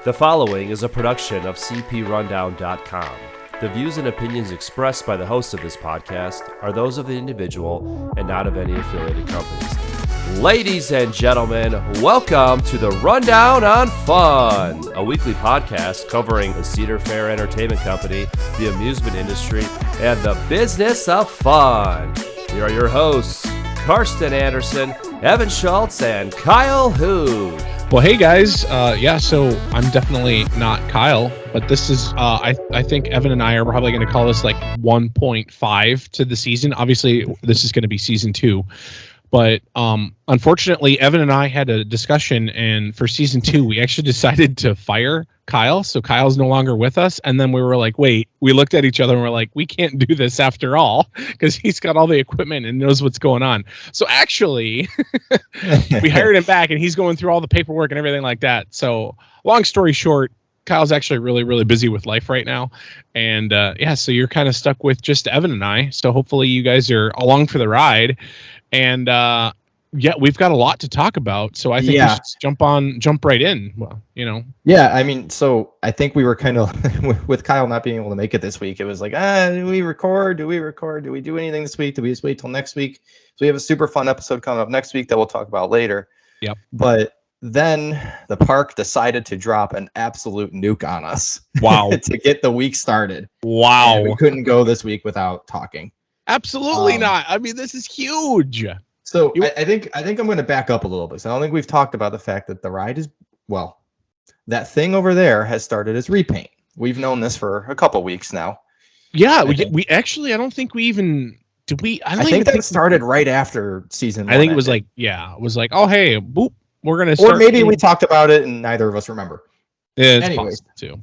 The following is a production of cprundown.com. The views and opinions expressed by the host of this podcast are those of the individual and not of any affiliated companies. Ladies and gentlemen, welcome to the Rundown on Fun, a weekly podcast covering the Cedar Fair Entertainment Company, the amusement industry, and the business of fun. Here are your hosts, Carsten Anderson, Evan Schultz, and Kyle Hu. Well, hey guys, so I'm definitely not Kyle, but this is, I think Evan and I are probably going to call this like 1.5 to the season. Obviously, this is going to be season 2, but unfortunately, Evan and I had a discussion, and for season 2, we actually decided to fire Kyle, so Kyle's no longer with us, and then we were like, wait, we looked at each other and we're like, we can't do this after all, because he's got all the equipment and knows what's going on. So actually, we hired him back, and he's going through all the paperwork and everything like that. So long story short, Kyle's actually really, really busy with life right now. And so you're kind of stuck with just Evan and I. So hopefully you guys are along for the ride. And we've got a lot to talk about. So I think we should jump right in. Well, Yeah, I mean, so I think we were kind of, with Kyle not being able to make it this week, it was like, do we record? Do we record? Do we do anything this week? Do we just wait till next week? So we have a super fun episode coming up next week that we'll talk about later. Yep. But then the park decided to drop an absolute nuke on us. Wow. To get the week started. Wow. And we couldn't go this week without talking. Absolutely not. I mean, this is huge. So I think I'm going to back up a little bit. So I don't think we've talked about the fact that the ride is, that thing over there has started as repaint. We've known this for a couple weeks now. Yeah, we actually, I don't think we even, did we? I think that started right after season 1. I think it was like, oh, hey, boop, we're going to start. Or maybe we talked about it and neither of us remember. Yeah, it's anyways, too.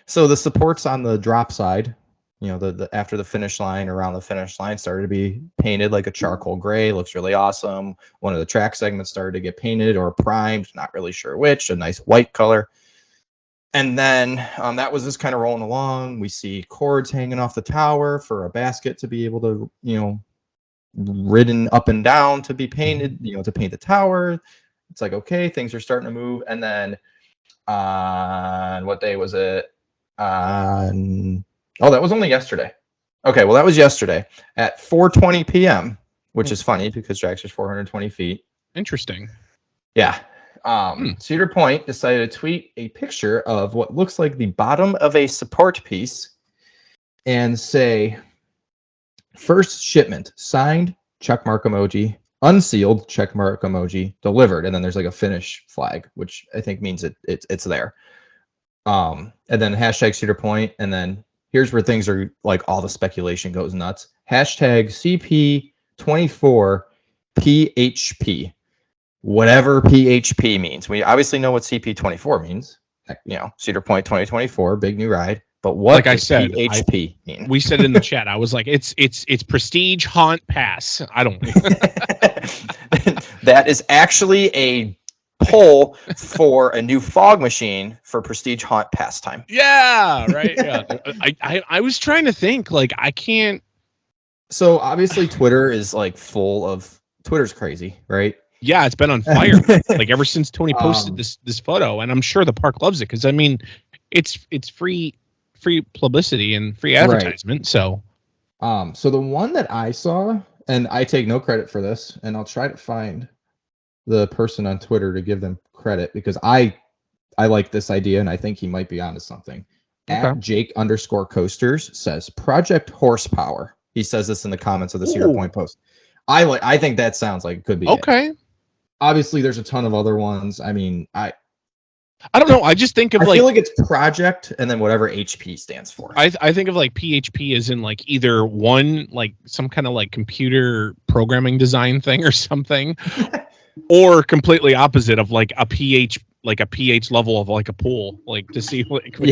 So the supports on the drop side, the after the finish line, around the finish line, started to be painted like a charcoal gray. Looks really awesome. One of the track segments started to get painted or primed, not really sure which, a nice white color. And then that was just kind of rolling along. We see cords hanging off the tower for a basket to be able to, ridden up and down to be painted, to paint the tower. It's like, okay, things are starting to move. And then on what day was it? Oh, that was only yesterday. Okay, well, that was yesterday at 4:20 p.m., which is funny because Jack's is 420 feet. Interesting. Yeah. Cedar Point decided to tweet a picture of what looks like the bottom of a support piece and say, first shipment, signed, checkmark emoji, unsealed, checkmark emoji, delivered. And then there's like a finish flag, which I think means it's there. And then hashtag Cedar Point, and then here's where things are like, all the speculation goes nuts. Hashtag CP24 PHP. Whatever PHP means. We obviously know what CP24 means. Cedar Point 2024, big new ride. But what does PHP mean? We said in the chat, I was like, it's Prestige Haunt Pass. I don't know. That is actually a poll for a new fog machine for Prestige Haunt Pastime. Yeah, right. Yeah. I was trying to think, like, I can't. So obviously Twitter is like Twitter's crazy, right? Yeah, it's been on fire like ever since Tony posted this photo, and I'm sure the park loves it because I mean, it's free publicity and free advertisement. Right. So the one that I saw, and I take no credit for this, and I'll try to find the person on Twitter to give them credit because I like this idea and I think he might be onto something. Okay. At Jake_coasters says Project Horsepower. He says this in the comments of the Cedar Point post. I think that sounds like it could be okay. It. Obviously, there's a ton of other ones. I mean, I don't know. I just think of I feel like it's project and then whatever HP stands for. I think of like PHP as in like either one, like some kind of like computer programming design thing or something, or completely opposite of like a pH level of like a pool, like to see like, but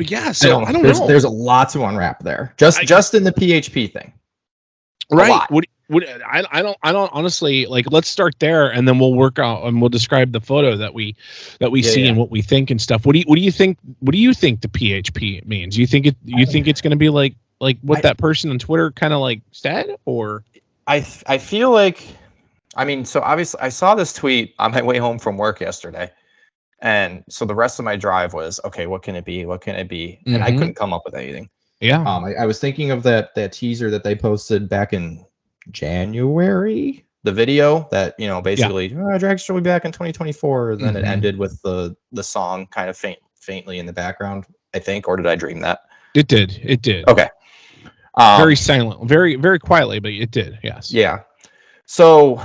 yeah. So I don't know. There's a lot to unwrap there. Just in the PHP thing. Right. I don't honestly, like, let's start there and then we'll work out and we'll describe the photo that we see and what we think and stuff. What do you think the PHP means? You think it's going to be like what that person on Twitter kind of like said, or I feel like, I mean, so obviously I saw this tweet on my way home from work yesterday And so the rest of my drive was, okay, what can it be? What can it be? And I couldn't come up with anything. Yeah. I was thinking of that teaser that they posted back in January, the video that, you know, basically Dragster will be back in 2024. Then it ended with the song kind of faintly in the background, I think, or did I dream that? It did. It did. Okay. Very silent, very, very quietly, but it did. Yes. Yeah. So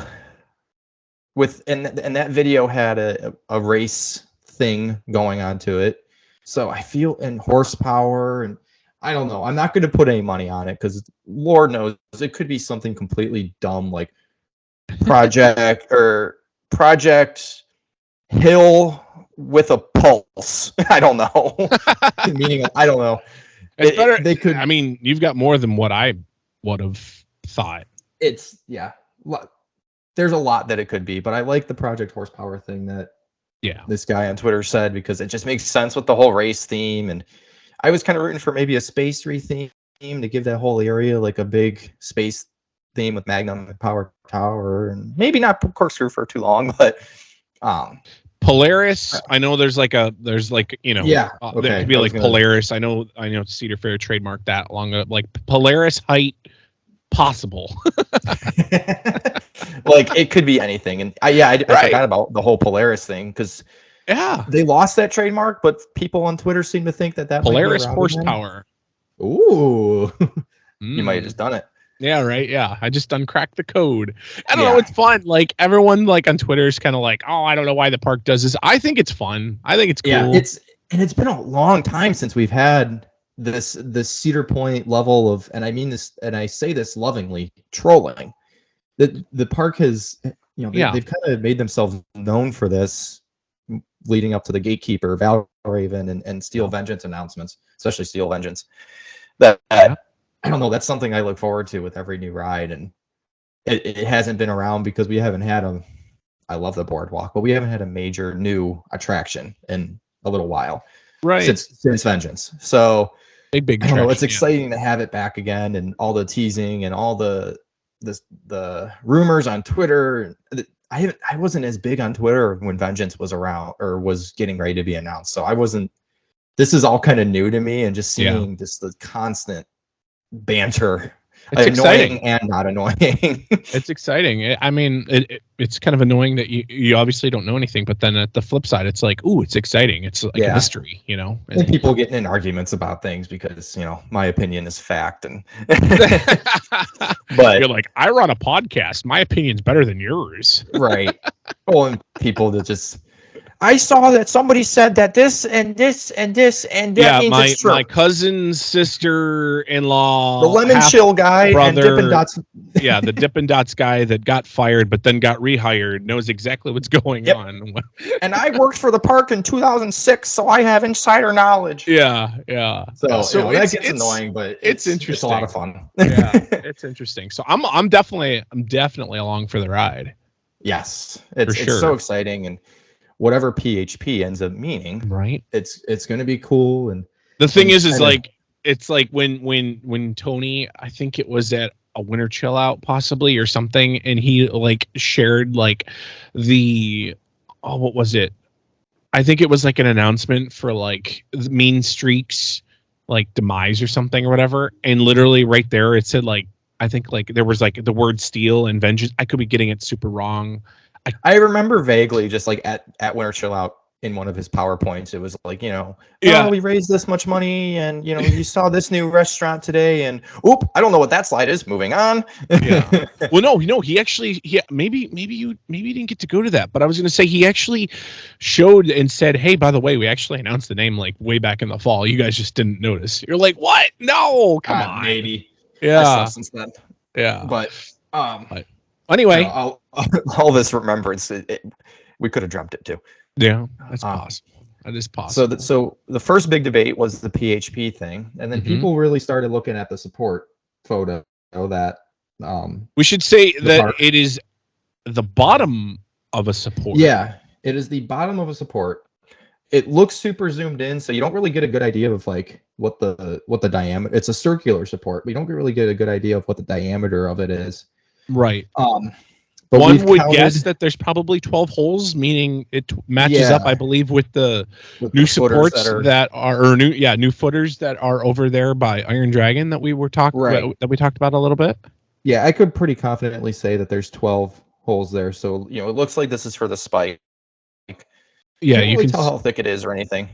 and that video had a race thing going on to it. So I feel, and horsepower, and I don't know. I'm not going to put any money on it because Lord knows it could be something completely dumb like Project Hill with a pulse. I don't know. Meaning, I don't know. It's better. They could. I mean, you've got more than what I would have thought. It's there's a lot that it could be, but I like the Project Horsepower thing that this guy on Twitter said, because it just makes sense with the whole race theme. And I was kind of rooting for maybe a space theme to give that whole area like a big space theme with Magnum Power Tower, and maybe not Corkscrew for too long, but Polaris. I know there's like you know, there could be like Polaris. I know Cedar Fair trademarked that along like Polaris height possible. Like it could be anything. And I forgot about the whole Polaris thing, because they lost that trademark, but people on Twitter seem to think that Polaris horsepower. Ooh. You might have just done it. Yeah, right. Yeah, I just uncracked the code. I don't know. It's fun. Like everyone, like on Twitter, is kind of like, "Oh, I don't know why the park does this." I think it's fun. I think it's cool. Yeah, it's been a long time since we've had this Cedar Point level of, and I mean this, and I say this lovingly, trolling. The park has, you know, they've kind of made themselves known for this, leading up to the Gatekeeper, Valraven, and Steel Vengeance announcements, especially Steel Vengeance. That I don't know. That's something I look forward to with every new ride, and it hasn't been around because we haven't had I love the boardwalk, but we haven't had a major new attraction in a little while, right? Since Vengeance. So big. I don't know. It's exciting to have it back again, and all the teasing and all the rumors on Twitter. I wasn't as big on Twitter when Vengeance was around or was getting ready to be announced, so I wasn't. This is all kind of new to me, and just seeing just the constant banter, it's annoying exciting. And not annoying. It's exciting. I mean, it's kind of annoying that you obviously don't know anything, but then at the flip side, it's like, ooh, it's exciting. It's like a mystery, you know. And people getting in arguments about things because, you know, my opinion is fact, and but you're like, I run a podcast. My opinion's better than yours, right? Well, and people that just. I saw that somebody said that this and this and this and that means it's true. My cousin's sister-in-law, the lemon chill guy, brother, and Dippin' Dots. Yeah, the Dippin' Dots guy that got fired but then got rehired knows exactly what's going on. And I worked for the park in 2006, so I have insider knowledge. Yeah. So you know, that gets annoying, but it's interesting. It's a lot of fun. Yeah, it's interesting. So I'm definitely along for the ride. Yes, it's so exciting, and whatever PHP ends up meaning, right? It's going to be cool. And the thing is like, it's like when Tony, I think it was at a winter chill out possibly or something, and he like shared like what was it? I think it was like an announcement for like Mean Streak's like demise or something or whatever, and literally right there it said like, I think like there was like the word Steel and Vengeance. I could be getting it super wrong. I remember vaguely just like at Winter Chill Out in one of his PowerPoints, it was like, you know, we raised this much money, and you know, you saw this new restaurant today, and I don't know what that slide is. Moving on. Yeah. Well, no, he actually, maybe you didn't get to go to that, but I was going to say he actually showed and said, hey, by the way, we actually announced the name like way back in the fall. You guys just didn't notice. You're like, what? No, come on. Maybe. Yeah. Since then. Yeah. But anyway, all this remembrance, we could have dreamt it too. Yeah, that's possible. That is possible. So the first big debate was the PHP thing, and then people really started looking at the support photo that. We should say that it is the bottom of a support. Yeah, it is the bottom of a support. It looks super zoomed in, so you don't really get a good idea of like what the diameter. It's a circular support, but you don't really get a good idea of what the diameter of it is. Right. But one we've would counted- guess that there's probably 12 holes, meaning it matches up, I believe, with the with new the footers supports that are new footers that are over there by Iron Dragon that we were talking that we talked about a little bit. Yeah, I could pretty confidently say that there's 12 holes there. So, it looks like this is for the spike. Yeah, you can tell how thick it is or anything.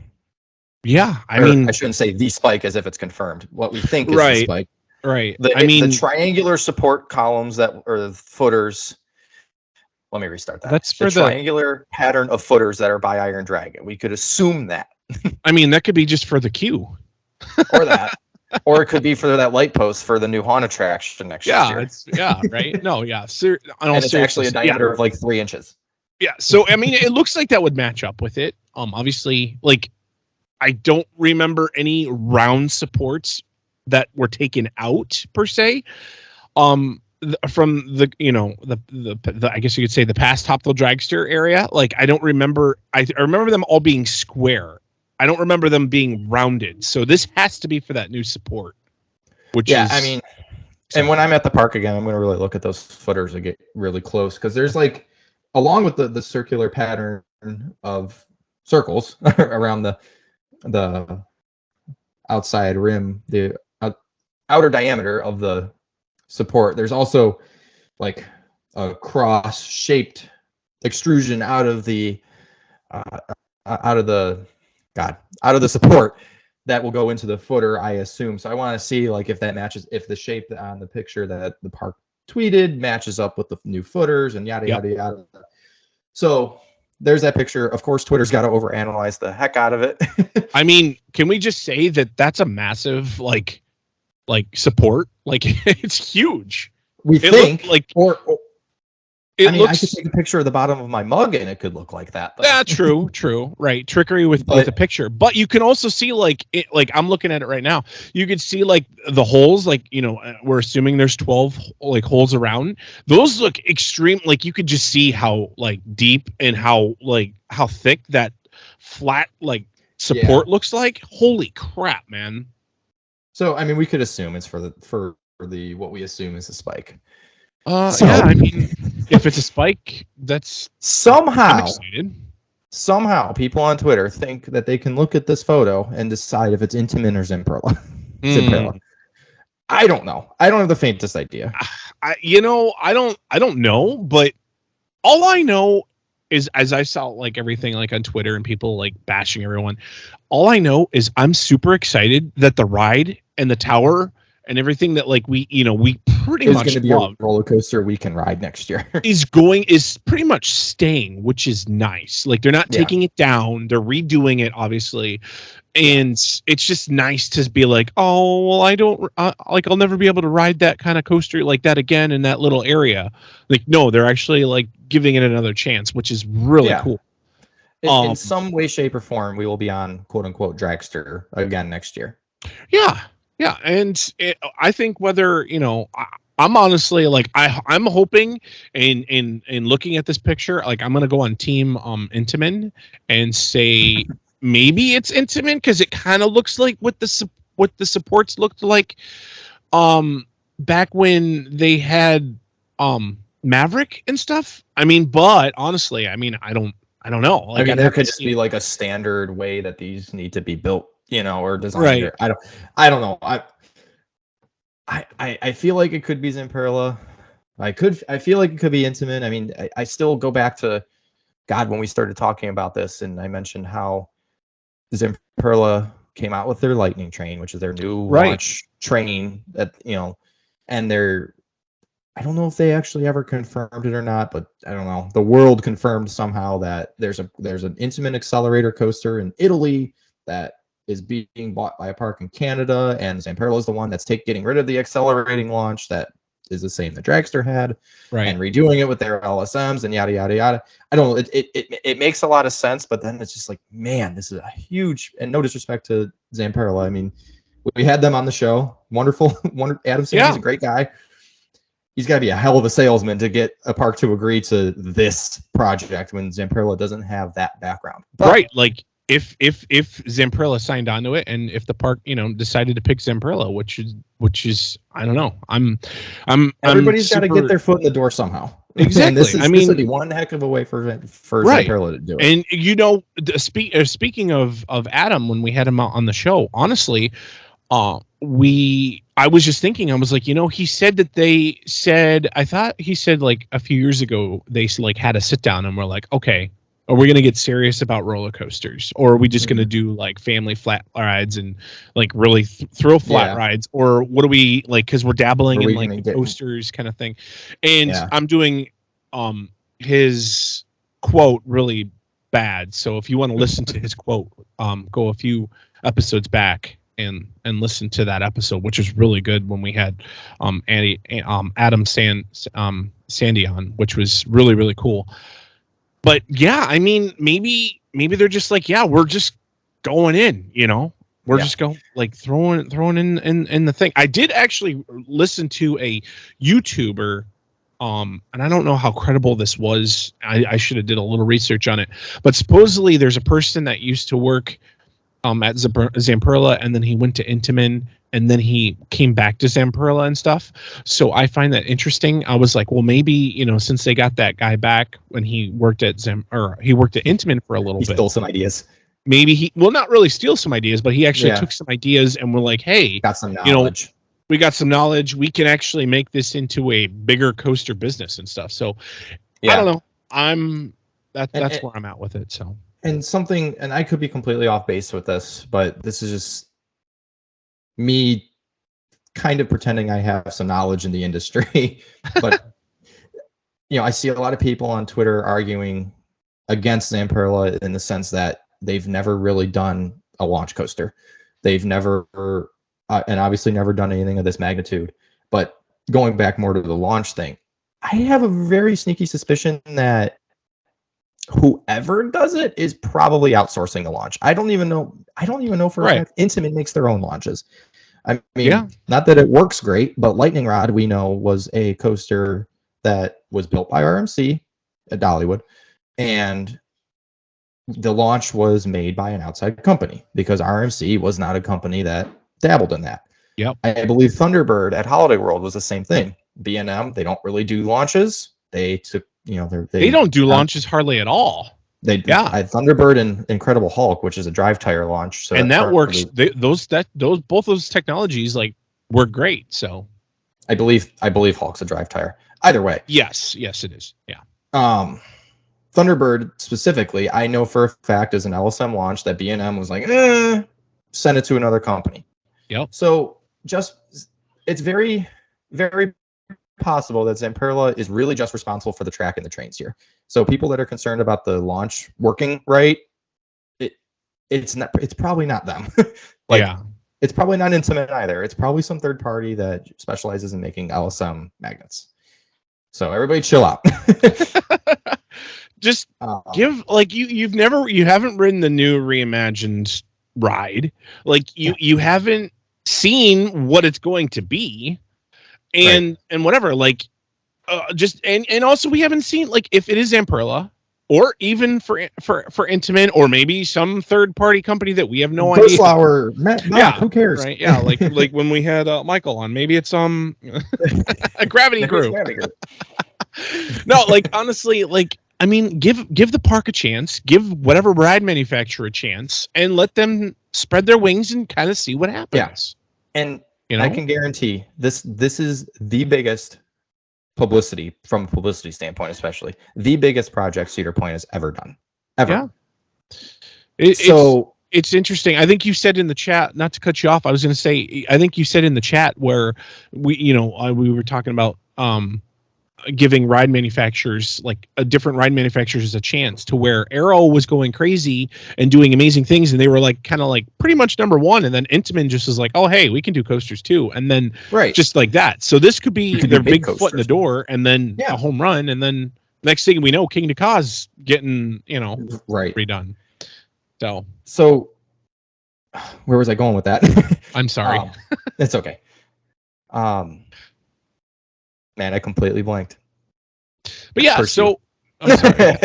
Yeah, I shouldn't say the spike as if it's confirmed. What we think is the spike. Right. The triangular support columns or footers. Let me restart that. That's for the triangular pattern of footers that are by Iron Dragon. We could assume that. That could be just for the queue. Or that. Or it could be for that light post for the new Haunt attraction next year. Right. No, yeah. And it's actually a diameter of like 3 inches. Yeah. So, it looks like that would match up with it. Obviously, like, I don't remember any round supports that were taken out per se. From the I guess you could say the past Top Thrill Dragster area. Like, I don't remember. I remember them all being square. I don't remember them being rounded. So this has to be for that new support. And when I'm at the park again, I'm going to really look at those footers and get really close, because there's like, along with the circular pattern of circles around the outside rim, the outer diameter of the support, there's also like a cross shaped extrusion out of the support that will go into the footer, I assume. So I want to see like if that matches, if the shape on the picture that the park tweeted matches up with the new footers and yada yada yada. So there's that picture. Of course, Twitter's got to overanalyze the heck out of it. Can we just say that that's a massive like support? Like, it's huge. I could take a picture of the bottom of my mug and it could look like that. Yeah, true. Right. Trickery with a picture. But you can also see like I'm looking at it right now. You could see like the holes, like, we're assuming there's 12 like holes around. Those look extreme. Like, you could just see how like deep and how thick that flat like support looks like. Holy crap, man. So, we could assume it's for what we assume is a spike. If it's a spike, that's I'm excited. Somehow people on Twitter think that they can look at this photo and decide if it's Intamin or Zamperla. Zamperla. I don't know. I don't have the faintest idea. I don't know, but all I know is, as I saw like everything like on Twitter and people like bashing everyone, all I know is I'm super excited that the ride and the tower and everything that like we pretty much going to be a roller coaster we can ride next year is pretty much staying, which is nice. Like, they're not taking it down, they're redoing it obviously, and it's just nice to be like, oh well, I don't I'll never be able to ride that kind of coaster like that again in that little area. Like, no, they're actually like giving it another chance, which is really cool. In some way, shape, or form, we will be on quote unquote Dragster again next year. Yeah, and I think whether I'm honestly like I'm hoping in looking at this picture, like I'm gonna go on Team Intamin and say maybe it's Intamin, because it kind of looks like what the supports looked like back when they had Maverick and stuff. But honestly, I don't know. Like, there could just be like a standard way that these need to be built, or designed. Right. I don't know. I feel like it could be Zamperla. I feel like it could be Intamin. I still go back to when we started talking about this, and I mentioned how Zamperla came out with their Lightning train, which is their new launch train that, and I don't know if they actually ever confirmed it or not, but I don't know. The world confirmed somehow that there's an Intamin accelerator coaster in Italy that is being bought by a park in Canada, and Zamperla is the one that's getting rid of the accelerating launch that is the same that Dragster had, and redoing it with their LSMs and yada yada yada. I don't know. It makes a lot of sense, but then it's just like, man, this is a huge, and no disrespect to Zamperla. We had them on the show. Wonderful. Adam Simmons is a great guy. He's got to be a hell of a salesman to get a park to agree to this project when Zamperla doesn't have that background. But, like, if Zamperla signed onto it, and if the park decided to pick Zamperla, which is I don't know, I'm everybody's got to get their foot in the door somehow. Exactly. And this would be mean, one heck of a way for right. Zamperla to do it. And you know, speaking of Adam, when we had him out on the show, honestly, I was just thinking, I was like, you know, he said that I thought he said like a few years ago they like had a sit down and we're like, okay, are we going to get serious about roller coasters, or are we just going to do like family flat rides and like really thrill flat rides, or what do we like, because we're dabbling in like the coasters kind of thing. And I'm doing his quote really bad, so if you want to listen to his quote, go a few episodes back and listen to that episode, which was really good, when we had Adam Sandy on, which was really, really cool. But yeah, I mean, maybe they're just like, yeah, we're just going in, you know, we're just going like throwing in the thing. I did actually listen to a YouTuber, and I don't know how credible this was. I should have did a little research on it, but supposedly there's a person that used to work at Zamperla, and then he went to Intamin, and then he came back to Zamperla and stuff. So I find that interesting. I was like, well, maybe, you know, since they got that guy back when he worked at Intamin for a little bit. He stole some ideas. Maybe not really steal some ideas, but he actually took some ideas and we're like, hey, got some knowledge. You know, we got some knowledge. We can actually make this into a bigger coaster business and stuff. So I don't know. That's where I'm at with it. So. And I could be completely off base with this, but this is just me kind of pretending I have some knowledge in the industry. But, you know, I see a lot of people on Twitter arguing against Zamperla in the sense that they've never really done a launch coaster. They've never, and obviously never done anything of this magnitude. But going back more to the launch thing, I have a very sneaky suspicion that whoever does it is probably outsourcing the launch. I don't even know for a fact Intamin makes their own launches. I mean, not that it works great, but Lightning Rod, we know, was a coaster that was built by RMC at Dollywood, and the launch was made by an outside company because RMC was not a company that dabbled in that. Yep. I believe Thunderbird at Holiday World was the same thing. B&M, they don't really do launches. They took, you know, they don't do launches hardly at all. I had Thunderbird and Incredible Hulk, which is a drive tire launch. So and that works. Both those technologies like work great. So I believe Hulk's a drive tire. Either way. Yes, it is. Yeah. Thunderbird specifically, I know for a fact is an LSM launch that B&M was like, send it to another company. Yep. So it's very, very possible that Zamperla is really just responsible for the track and the trains here. So people that are concerned about the launch working right, it's probably not them. It's probably not Intamin either. It's probably some third party that specializes in making LSM magnets. So everybody chill out. Just give, like, you haven't ridden the new reimagined ride. Like you haven't seen what it's going to be. And whatever, like, and also we haven't seen, like, if it is Zamperla or even for Intamin or maybe some third party company that we have no idea. Flower, who cares? Right? Yeah, like when we had Michael on, maybe it's a Gravity Group. No, like, honestly, like, I mean, give the park a chance, give whatever ride manufacturer a chance, and let them spread their wings and kind of see what happens. Yeah. And you know? I can guarantee this is the biggest publicity, from a publicity standpoint, especially the biggest project Cedar Point has ever done. Ever. Yeah. It's interesting. I think you said in the chat, not to cut you off, I was going to say, I think you said in the chat where we were talking about giving ride manufacturers, like different ride manufacturers, a chance, to where Arrow was going crazy and doing amazing things, and they were like kind of like pretty much number one, and then Intamin just was like, oh hey, we can do coasters too, and then just like that. So this could be their big foot in the door, and then a home run, and then next thing we know, King to Ka's getting redone. So where was I going with that? I'm sorry. It's okay. Man, I completely blanked. But yeah, so I'm sorry.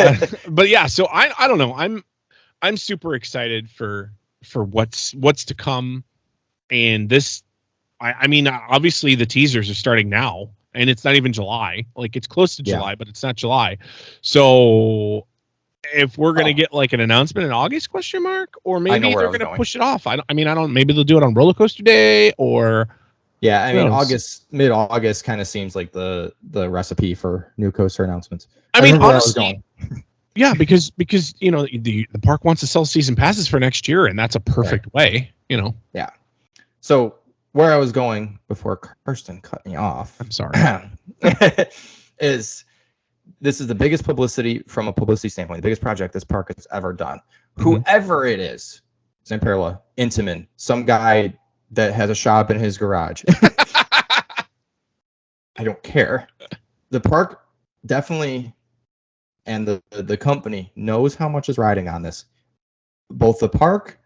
But yeah, so I don't know. I'm super excited for what's to come. And this, I mean, obviously the teasers are starting now. and it's not even July. Like it's close to July, but it's not July. So if we're going to get like an announcement in August, question mark, or maybe they're going to push it off. I don't, maybe they'll do it on Roller Coaster Day or. Yeah. I mean, mid-August kind of seems like the recipe for new coaster announcements. I mean, honestly, yeah, because the park wants to sell season passes for next year, and that's a perfect way, Yeah. So where I was going before Karsten cut me off. I'm sorry. This is the biggest publicity from a publicity standpoint, the biggest project this park has ever done. Mm-hmm. Whoever it is, Zamperla, Intamin, some guy that has a shop in his garage. I don't care. The park definitely, and the company knows how much is riding on this. Both the park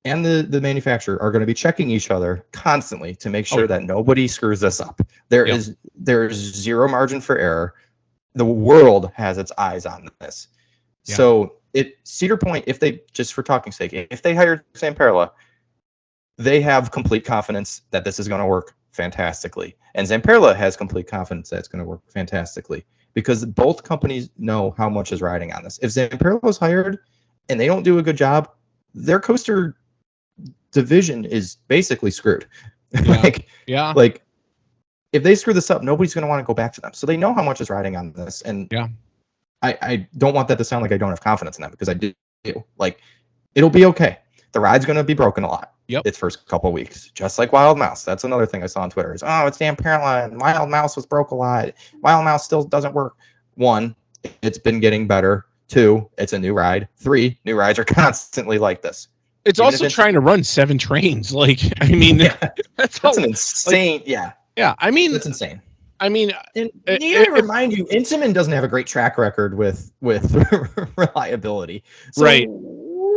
and the manufacturer are going to be checking each other constantly to make sure that nobody screws this up. There is zero margin for error. The world has its eyes on this. Yeah. So Cedar Point, if they, just for talking's sake, if they hired Zamperla, they have complete confidence that this is going to work fantastically. And Zamperla has complete confidence that it's going to work fantastically because both companies know how much is riding on this. If Zamperla was hired and they don't do a good job, their coaster division is basically screwed. Yeah. Like if they screw this up, nobody's going to want to go back to them. So they know how much is riding on this. And I don't want that to sound like I don't have confidence in them because I do. Like it'll be okay. The ride's going to be broken a lot. Its first couple of weeks, just like Wild Mouse. That's another thing I saw on Twitter is, it's Zamperla and Wild Mouse was broke a lot. Wild Mouse still doesn't work. 1, it's been getting better. 2, it's a new ride. 3, new rides are constantly like this. It's even also trying to run 7 trains. Like, I mean, that's an insane. Yeah. I mean, it's insane. I mean, and to remind you, Intamin doesn't have a great track record with reliability. So right.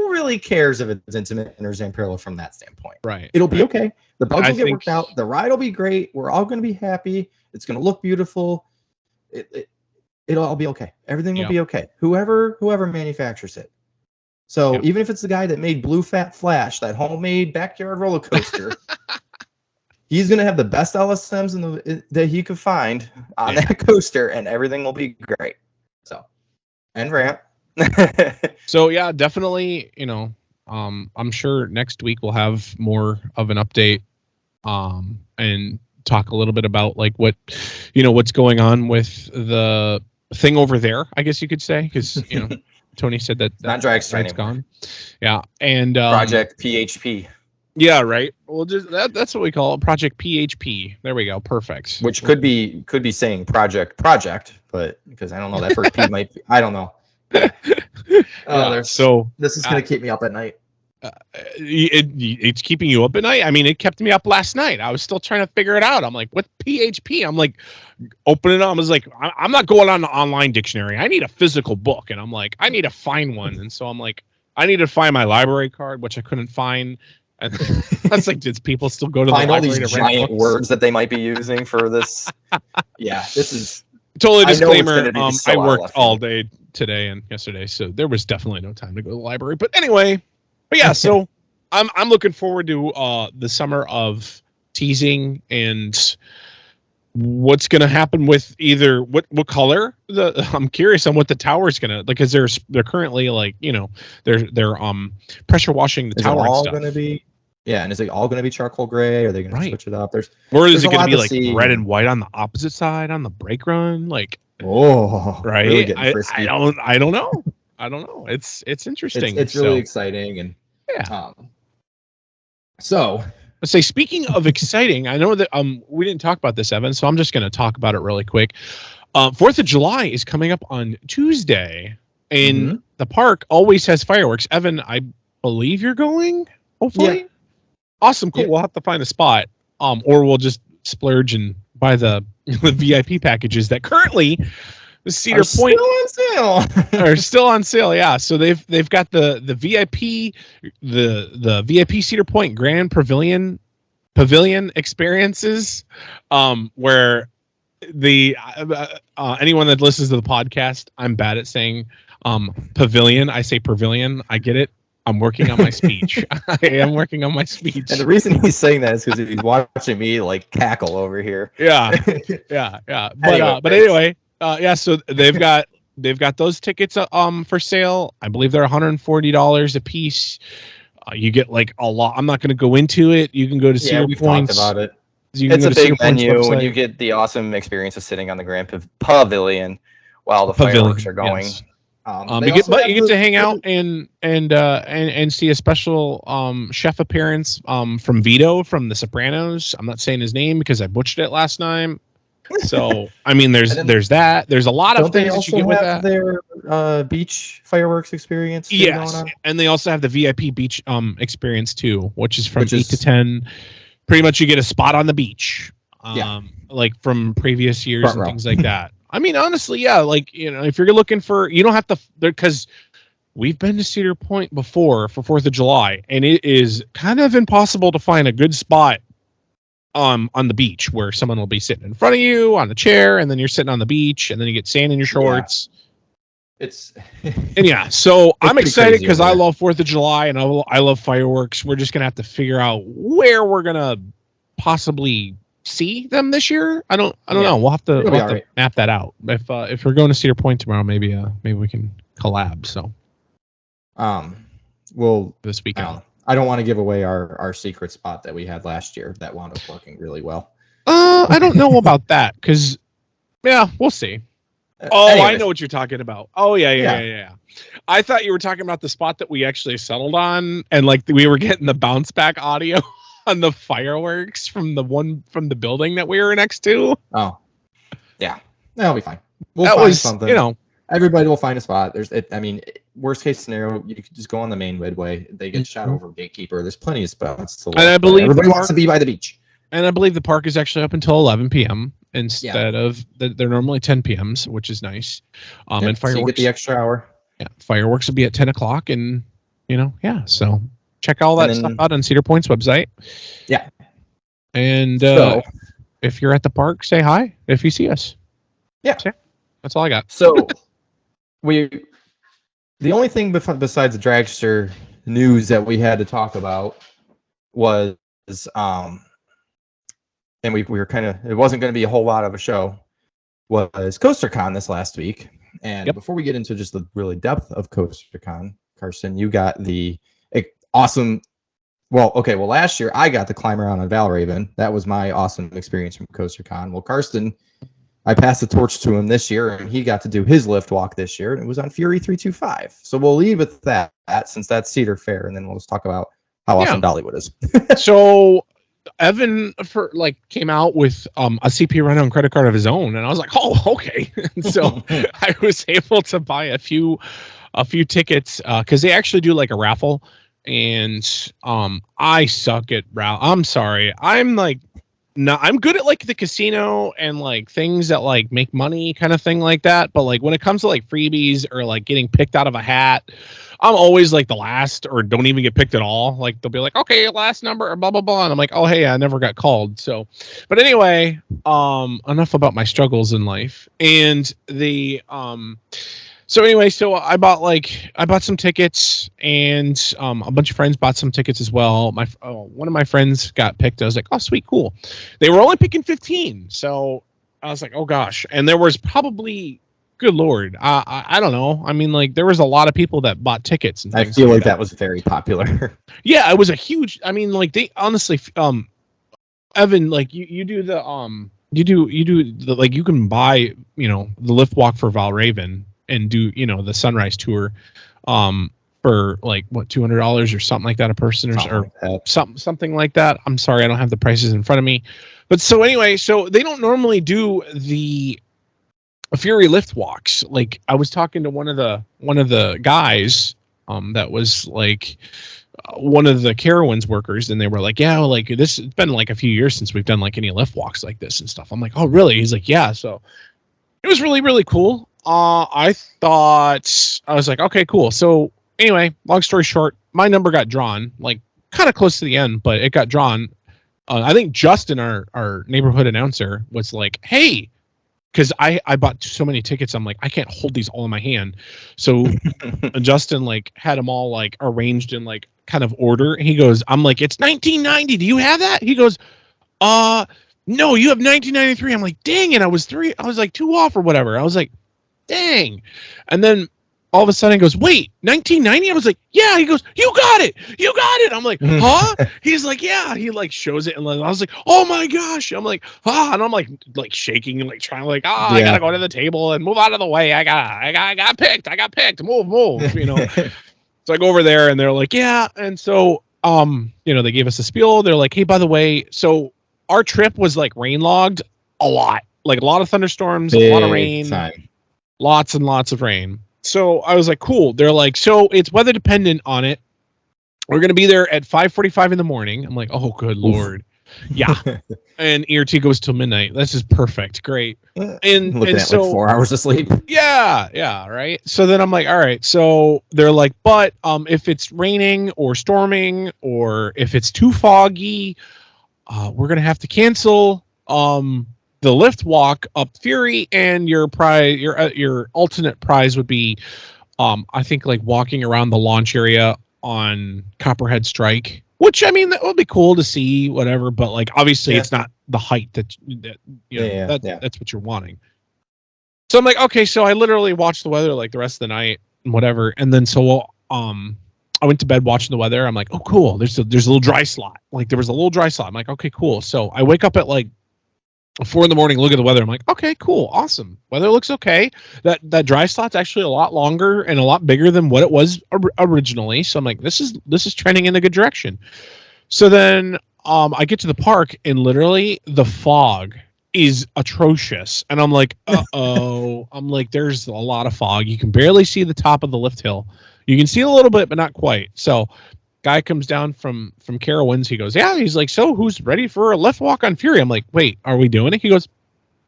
Who really cares if it's Intamin or Zamperla from that standpoint? Right. It'll be okay. The bugs will get worked out. The ride will be great. We're all going to be happy. It's going to look beautiful. It'll all be okay. Everything will be okay. Whoever manufactures it. So even if it's the guy that made Blue Fat Flash, that homemade backyard roller coaster, he's going to have the best LSMs that he could find on that coaster, and everything will be great. So, and ramp. So yeah, definitely. I'm sure next week we'll have more of an update, and talk a little bit about like what's going on with the thing over there. I guess you could say because Tony said that not dragster it's gone. Yeah, and Project PHP. Yeah, right. Well, just that's what we call it, Project PHP. There we go. Perfect. Which could be saying project, but because I don't know that first P might be, I don't know. So this is going to keep me up at night. It's keeping you up at night. I mean, it kept me up last night. I was still trying to figure it out. I'm like, what PHP? I'm like, opening it up. I was like, I'm not going on the online dictionary. I need a physical book. And I'm like, I need to find one. And so I'm like, I need to find my library card, which I couldn't find. And that's like, did people still go to find the all library these to rent giant books? words that they might be using for this? Yeah, this is totally disclaimer. I worked all day today and yesterday, so there was definitely no time to go to the library. But anyway, so I'm looking forward to the summer of teasing and what's going to happen with either what color. I'm curious on what the tower is going to, because they're currently like they're pressure washing the tower. All going to be and is it all going to be charcoal gray? Or are they going to switch it up? Or is it going to be like red and white on the opposite side on the brake run? Like right? Really I don't know. I don't know. It's interesting. It's really exciting and so. Let's say, speaking of exciting, I know that we didn't talk about this, Evan, so I'm just going to talk about it really quick. 4th of July is coming up on Tuesday, and the park always has fireworks. Evan, I believe you're going, hopefully? Yeah. Awesome, cool. Yeah. We'll have to find a spot, or we'll just splurge and buy the VIP packages that currently the Cedar Point are still on sale. Yeah, so they've got the VIP the VIP Cedar Point Grand Pavilion experiences, where the anyone that listens to the podcast, I'm bad at saying pavilion. I say pavilion. I get it. I'm working on my speech. I am working on my speech. And the reason he's saying that is because he's watching me like cackle over here. Yeah. But anyway, so they've got those tickets for sale. I believe they're $140 a piece. You get like a lot. I'm not going to go into it. You can go to Cedar Point. Talked about it. It's a big venue, and you get the awesome experience of sitting on the Grand Pavilion while the fireworks are going. Yes. You get to hang out and see a special chef appearance from Vito from The Sopranos. I'm not saying his name because I butchered it last time. So I mean, there's that. There's a lot of things that you get with that. Their beach fireworks experience. Yes, and they also have the VIP beach experience too, which is from 8 to 10. Pretty much, you get a spot on the beach. Like from previous years and things like that. I mean, honestly, yeah, like, if you're looking for, you don't have to, because we've been to Cedar Point before for 4th of July, and it is kind of impossible to find a good spot on the beach where someone will be sitting in front of you on the chair, and then you're sitting on the beach, and then you get sand in your shorts. Yeah. So I'm excited because I love 4th of July and I love fireworks. We're just going to have to figure out where we're going to possibly see them this year. I don't know. We'll have to map that out. If we're going to Cedar Point tomorrow, maybe we can collab. So, this weekend. I don't want to give away our secret spot that we had last year that wound up working really well. I don't know about that because, we'll see. Anyways. I know what you're talking about. Oh yeah. I thought you were talking about the spot that we actually settled on, and like we were getting the bounce back audio on the fireworks from the building that we were next to. Oh, yeah, that'll be fine. We'll find something. Everybody will find a spot. Worst case scenario, you could just go on the main midway. They get shot over Gatekeeper. There's plenty of spots. And I believe everybody wants to be by the beach. And I believe the park is actually up until 11 p.m. instead of they're normally 10 p.m.s, which is nice. And fireworks, so you get the extra hour. Yeah, fireworks will be at 10 o'clock, and so check all that stuff out on Cedar Point's website. Yeah, and if you're at the park, say hi if you see us. Yeah, that's all I got. So the only thing besides the dragster news that we had to talk about was and we were kind of, it wasn't going to be a whole lot of a show, was CoasterCon this last week. And before we get into just the really depth of CoasterCon, Carsten, you got the awesome, last year I got to climb around on Valraven. That was my awesome experience from CoasterCon. Well, Carsten, I passed the torch to him this year, and he got to do his lift walk this year, and it was on Fury 325. So we'll leave with that since that's Cedar Fair, and then we'll just talk about how awesome Dollywood is. So Evan came out with a CP rundown credit card of his own, and I was like, oh, okay. So I was able to buy a few tickets because they actually do like a raffle, and I suck at I'm sorry. I'm good at like the casino and like things that like make money kind of thing like that, but like when it comes to like freebies or like getting picked out of a hat, I'm always like the last or don't even get picked at all. Like they'll be like, okay, last number or blah, blah, blah. And I'm like, oh, hey, I never got called. So, but anyway, enough about my struggles in life. And so I bought some tickets, and a bunch of friends bought some tickets as well. One of my friends got picked. I was like, oh, sweet, cool. They were only picking 15. So I was like, oh gosh. And there was probably, good Lord, I don't know. I mean, like there was a lot of people that bought tickets. And I feel like that was very popular. Yeah, it was a huge. I mean, like they honestly, Evan, like you do the like you can buy the lift walk for Valraven and do the sunrise tour for like what $200 or something like that a person or something like that. I'm sorry, I don't have the prices in front of me, but so anyway, so they don't normally do the Fury lift walks. Like I was talking to one of the guys that was like one of the Carowinds workers, and they were like, yeah, like this, it's been like a few years since we've done like any lift walks like this and stuff. I'm like, oh really? He's like, yeah. So it was really, really cool. I was like, okay, cool. So anyway, long story short, my number got drawn like kind of close to the end, but it got drawn. I think Justin, our neighborhood announcer, was like, hey, because I bought so many tickets. I'm like, I can't hold these all in my hand. So Justin like had them all like arranged in like kind of order. He goes, I'm like, it's 1990. Do you have that? He goes, no, you have 1993. I'm like, dang it. I was like 2 off or whatever. I was like, dang. And then all of a sudden he goes, wait, 1990? I was like, yeah. He goes, you got it. You got it. I'm like, huh? He's like, yeah. He like shows it. And I was like, oh my gosh. I'm like, and I'm like shaking and like trying to like, I gotta go to the table and move out of the way. I got picked. I got picked. Move, you know? So I go over there and they're like, yeah. And so, they gave us a spiel. They're like, hey, by the way, so our trip was like rain logged a lot, like a lot of thunderstorms, a lot of rain, lots and lots of rain. So I was like, cool. They're like, so it's weather dependent on it. We're going to be there at 5:45 in the morning. I'm like, oh, good Lord. Yeah. And ERT goes till midnight. This is perfect. Great. And looking at so, like 4 hours of sleep. Yeah. Right. So then I'm like, all right. So they're like, but if it's raining or storming or if it's too foggy, we're going to have to cancel the lift walk up Fury, and your prize, your alternate prize would be, I think like walking around the launch area on Copperhead Strike, which I mean that would be cool to see, whatever. But like obviously it's not the height that's what you're wanting. So I'm like, okay, so I literally watched the weather like the rest of the night and whatever, and then so I went to bed watching the weather. I'm like, oh cool, there's a little dry slot. Like there was a little dry slot. I'm like, okay, cool. So I wake up at like 4 a.m, look at the weather. I'm like, okay, cool, awesome. Weather looks okay. That dry slot's actually a lot longer and a lot bigger than what it was originally. So I'm like, this is trending in a good direction. So then I get to the park and literally the fog is atrocious. And I'm like, uh-oh. I'm like, there's a lot of fog. You can barely see the top of the lift hill. You can see a little bit, but not quite. So guy comes down from Carowinds. He goes, yeah. He's like, so who's ready for a lift walk on Fury? I'm like, wait, are we doing it? He goes,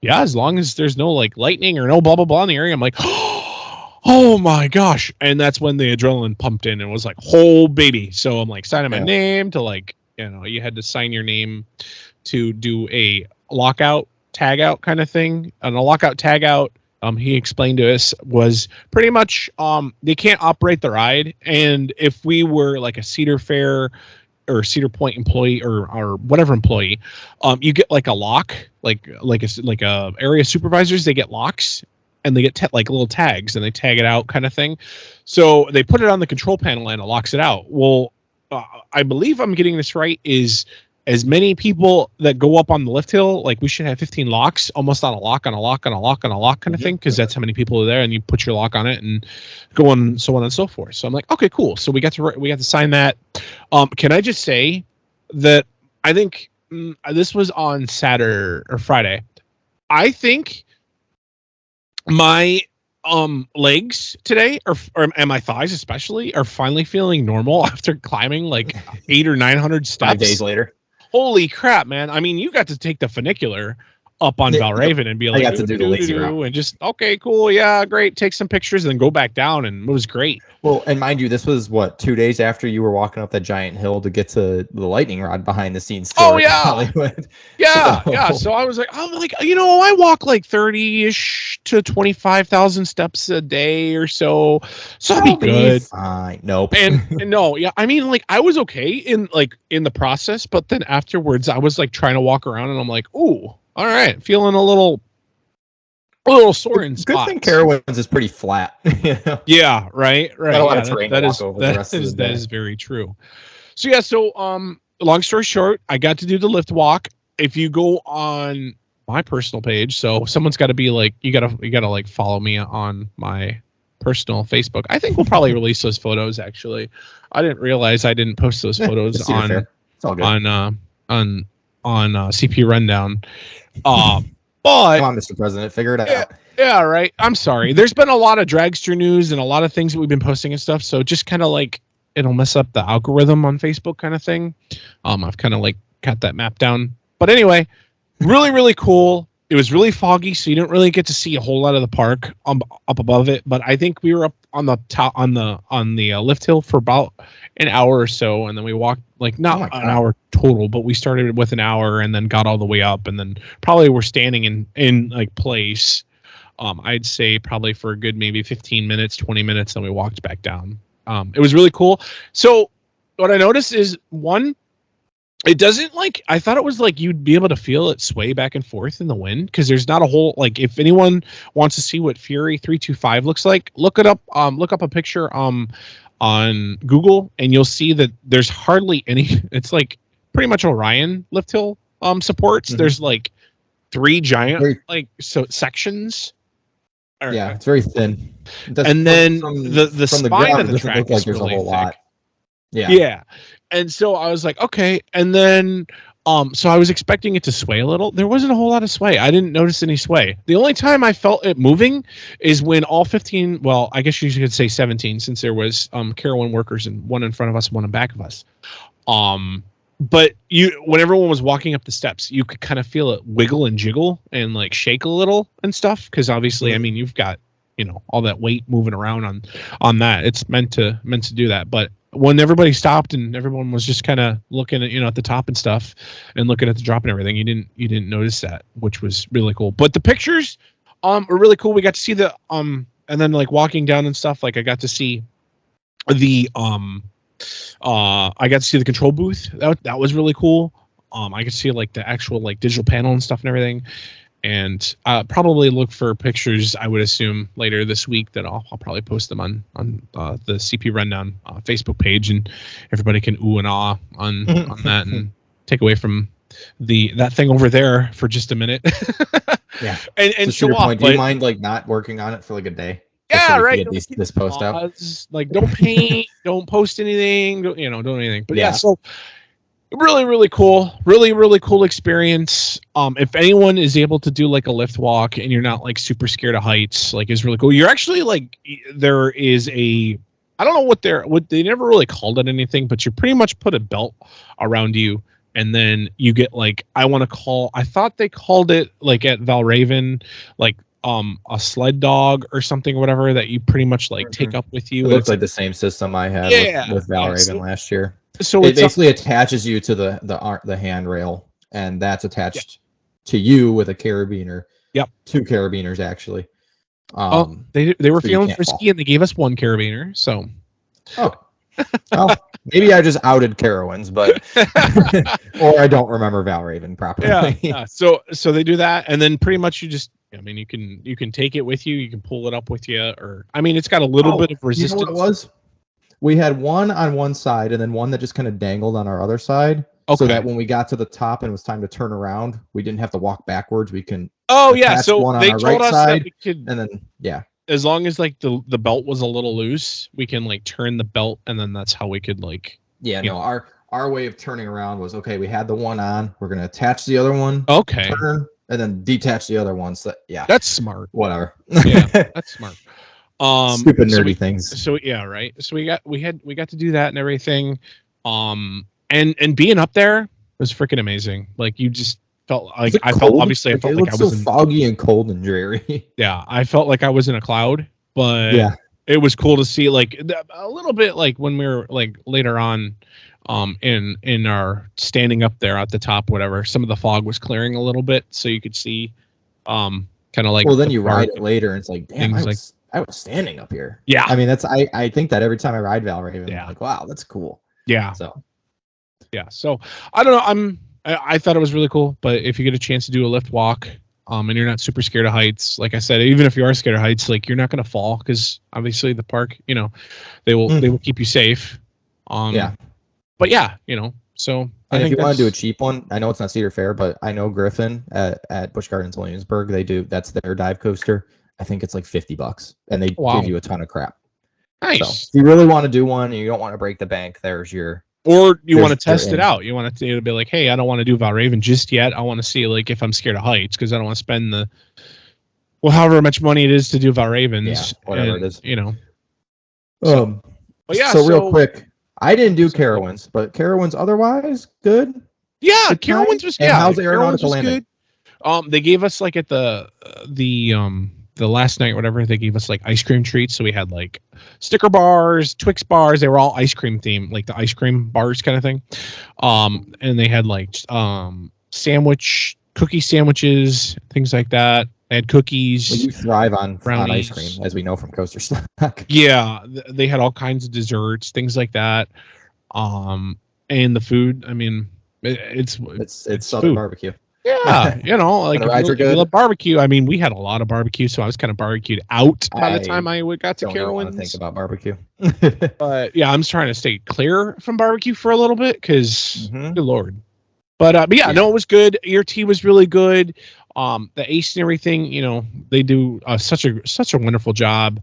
yeah, as long as there's no like lightning or no blah, blah, blah in the area. I'm like, oh my gosh. And that's when the adrenaline pumped in and was like, whole baby. So I'm like signing my name to like, you had to sign your name to do a lockout, tag out kind of thing. And a lockout, tag out, he explained to us was pretty much they can't operate the ride, and if we were like a Cedar Fair or Cedar Point employee or whatever employee, you get like a lock, like a area supervisors, they get locks and they get like little tags and they tag it out kind of thing. So they put it on the control panel and it locks it out. Well, I believe I'm getting this right, is as many people that go up on the lift hill, like we should have 15 locks, almost on a lock, on a lock, on a lock, on a lock kind of thing, because that's how many people are there, and you put your lock on it and go on, so on and so forth. So I'm like, okay, cool. So we got to sign that. Can I just say that I think this was on Saturday or Friday. I think my legs today and my thighs especially are finally feeling normal after climbing like 800 or 900 steps 5 days later. Holy crap, man. I mean, you got to take the funicular up on Valraven and be like, I got to do the lazy route. And just, okay, cool. Yeah, great. Take some pictures and then go back down. And it was great. Well, and mind you, this was what, 2 days after you were walking up that giant hill to get to the lightning rod behind the scenes. Oh, yeah. Hollywood. Yeah. So. Yeah. So I'm like, I walk like 30-ish to 25,000 steps a day or so. So I'll be good. Fine. Nope. And no, yeah. I mean, like I was okay in the process, but then afterwards I was like trying to walk around and I'm like, ooh, all right, feeling a little sore in spots. Good thing Carowinds is pretty flat. Yeah, right. Got a lot of terrain to walk over the rest of the day. That is very true. So yeah, long story short, I got to do the lift walk. If you go on my personal page, so someone's got to be like, you gotta like follow me on my personal Facebook. I think we'll probably release those photos. Actually, I didn't realize I didn't post those photos on CP Rundown. But come on, Mr. President, figure it out. Yeah, right. I'm sorry. There's been a lot of dragster news and a lot of things that we've been posting and stuff. So just kind of like it'll mess up the algorithm on Facebook kind of thing. I've kind of like got that map down. But anyway, really, really cool. It was really foggy, so you didn't really get to see a whole lot of the park up above it. But I think we were up on the top on the lift hill for about an hour or so, and then we walked not an hour total, but we started with an hour and then got all the way up, and then probably we're standing in like place. I'd say probably for a good maybe 15 minutes, 20 minutes, then we walked back down. It was really cool. So what I noticed is one. It doesn't I thought it was you'd be able to feel it sway back and forth in the wind because there's not a whole if anyone wants to see what Fury 325 looks like, look up a picture on Google and you'll see that there's hardly any. It's pretty much Orion lift hill supports. Mm-hmm. There's 3 giant sections. Yeah, it's very thin. And then the spine of the track is really thick. Lot. Yeah. And so I was like, okay. And then, so I was expecting it to sway a little. There wasn't a whole lot of sway. I didn't notice any sway. The only time I felt it moving is when all 15, well, I guess you could say 17, since there was Carowin workers and one in front of us, one in back of us. But when everyone was walking up the steps, you could kind of feel it wiggle and jiggle and shake a little and stuff. Because obviously, I mean, you've got all that weight moving around on that. It's meant to do that. But when everybody stopped and everyone was just kind of looking at at the top and stuff and looking at the drop and everything, you didn't notice that, which was really cool. But the pictures were really cool. We got to see the and then walking down and stuff, I got to see the I got to see the control booth. That was really cool. I could see the actual digital panel and stuff and everything. And probably look for pictures, I would assume, later this week that I'll probably post them on the CP Rundown Facebook page, and everybody can ooh and ah on that and take away from that thing over there for just a minute. Yeah. And show off. Do you mind not working on it for a day? Yeah, right. Get this post out. Don't paint, don't post anything, don't anything. But yeah, so really, really cool. Really, really cool experience. If anyone is able to do a lift walk and you're not super scared of heights, it's really cool. You're actually there is I don't know what they never really called it anything, but you pretty much put a belt around you and then you get I thought they called it at Valraven, a sled dog or something or whatever that you pretty much take up with you. It looks like the same system I had with Valraven last year. So it basically attaches you to the handrail, and that's attached to you with a carabiner. Yep, 2 carabiners actually. They were feeling frisky, and they gave us 1 carabiner. So, well, maybe I just outed Carowinds, but or I don't remember Valraven properly. Yeah. So they do that, and then pretty much you just. I mean, you can take it with you. You can pull it up with you, or it's got a little bit of resistance. You know what it was? We had one on one side and then one that just kind of dangled on our other side. Okay. So that when we got to the top and it was time to turn around, we didn't have to walk backwards. We can. Oh yeah. So one on they our told right us side, that we could. And then as long as the belt was a little loose, we can turn the belt, and then that's how we could Our way of turning around was okay. We had the one on. We're gonna attach the other one. Okay. Turn and then detach the other one. So that's smart. Whatever. Yeah, that's smart. Stupid nerdy things. So yeah, right. So we got to do that and everything. And being up there was freaking amazing. You just felt I felt obviously I felt I was foggy and cold and dreary. Yeah, I felt like I was in a cloud, but it was cool to see a little bit when we were later on in our standing up there at the top, whatever, some of the fog was clearing a little bit, so you could see kind of well, then you ride it later and it's damn, I was standing up here. Yeah. I mean, that's I think that every time I ride Valraven, I'm wow, that's cool. Yeah. So I don't know. I thought it was really cool, but if you get a chance to do a lift walk, and you're not super scared of heights, like I said, even if you are scared of heights, you're not going to fall because obviously the park, they will keep you safe. But yeah, so and if you want to do a cheap one, I know it's not Cedar Fair, but I know Griffin at Busch Gardens Williamsburg, that's their dive coaster. I think it's $50, and they give you a ton of crap. Nice. So if you really want to do one and you don't want to break the bank, there's your. Or you want to test it out. You want to be hey, I don't want to do Valraven just yet. I want to see if I'm scared of heights because I don't want to spend however much money it is to do Valravens. Yeah, whatever it is. But yeah. So real quick, I didn't do Carowinds, but Carowinds otherwise good. Yeah, Carowinds was how's the aeronautical landing? Good. They gave us like at the last night, whatever, they gave us like ice cream treats. So we had like Snicker bars, Twix bars. They were all ice cream themed, like the ice cream bars kind of thing. And they had like cookie sandwiches, things like that. They had cookies. Well, you thrive on brownies. ice cream, as we know from Coaster Stock. Yeah, they had all kinds of desserts, things like that. And the food, I mean, it's Southern food. barbecue. Yeah, like the rides are if you good. love barbecue. I mean, we had a lot of barbecue, so I was kind of barbecued out by the time I got to don't even want Carowinds. to think about barbecue. But yeah, I'm trying to stay clear from barbecue for a little bit because good lord. But yeah, no, it was good. Your tea was really good. The ace and everything, they do such a wonderful job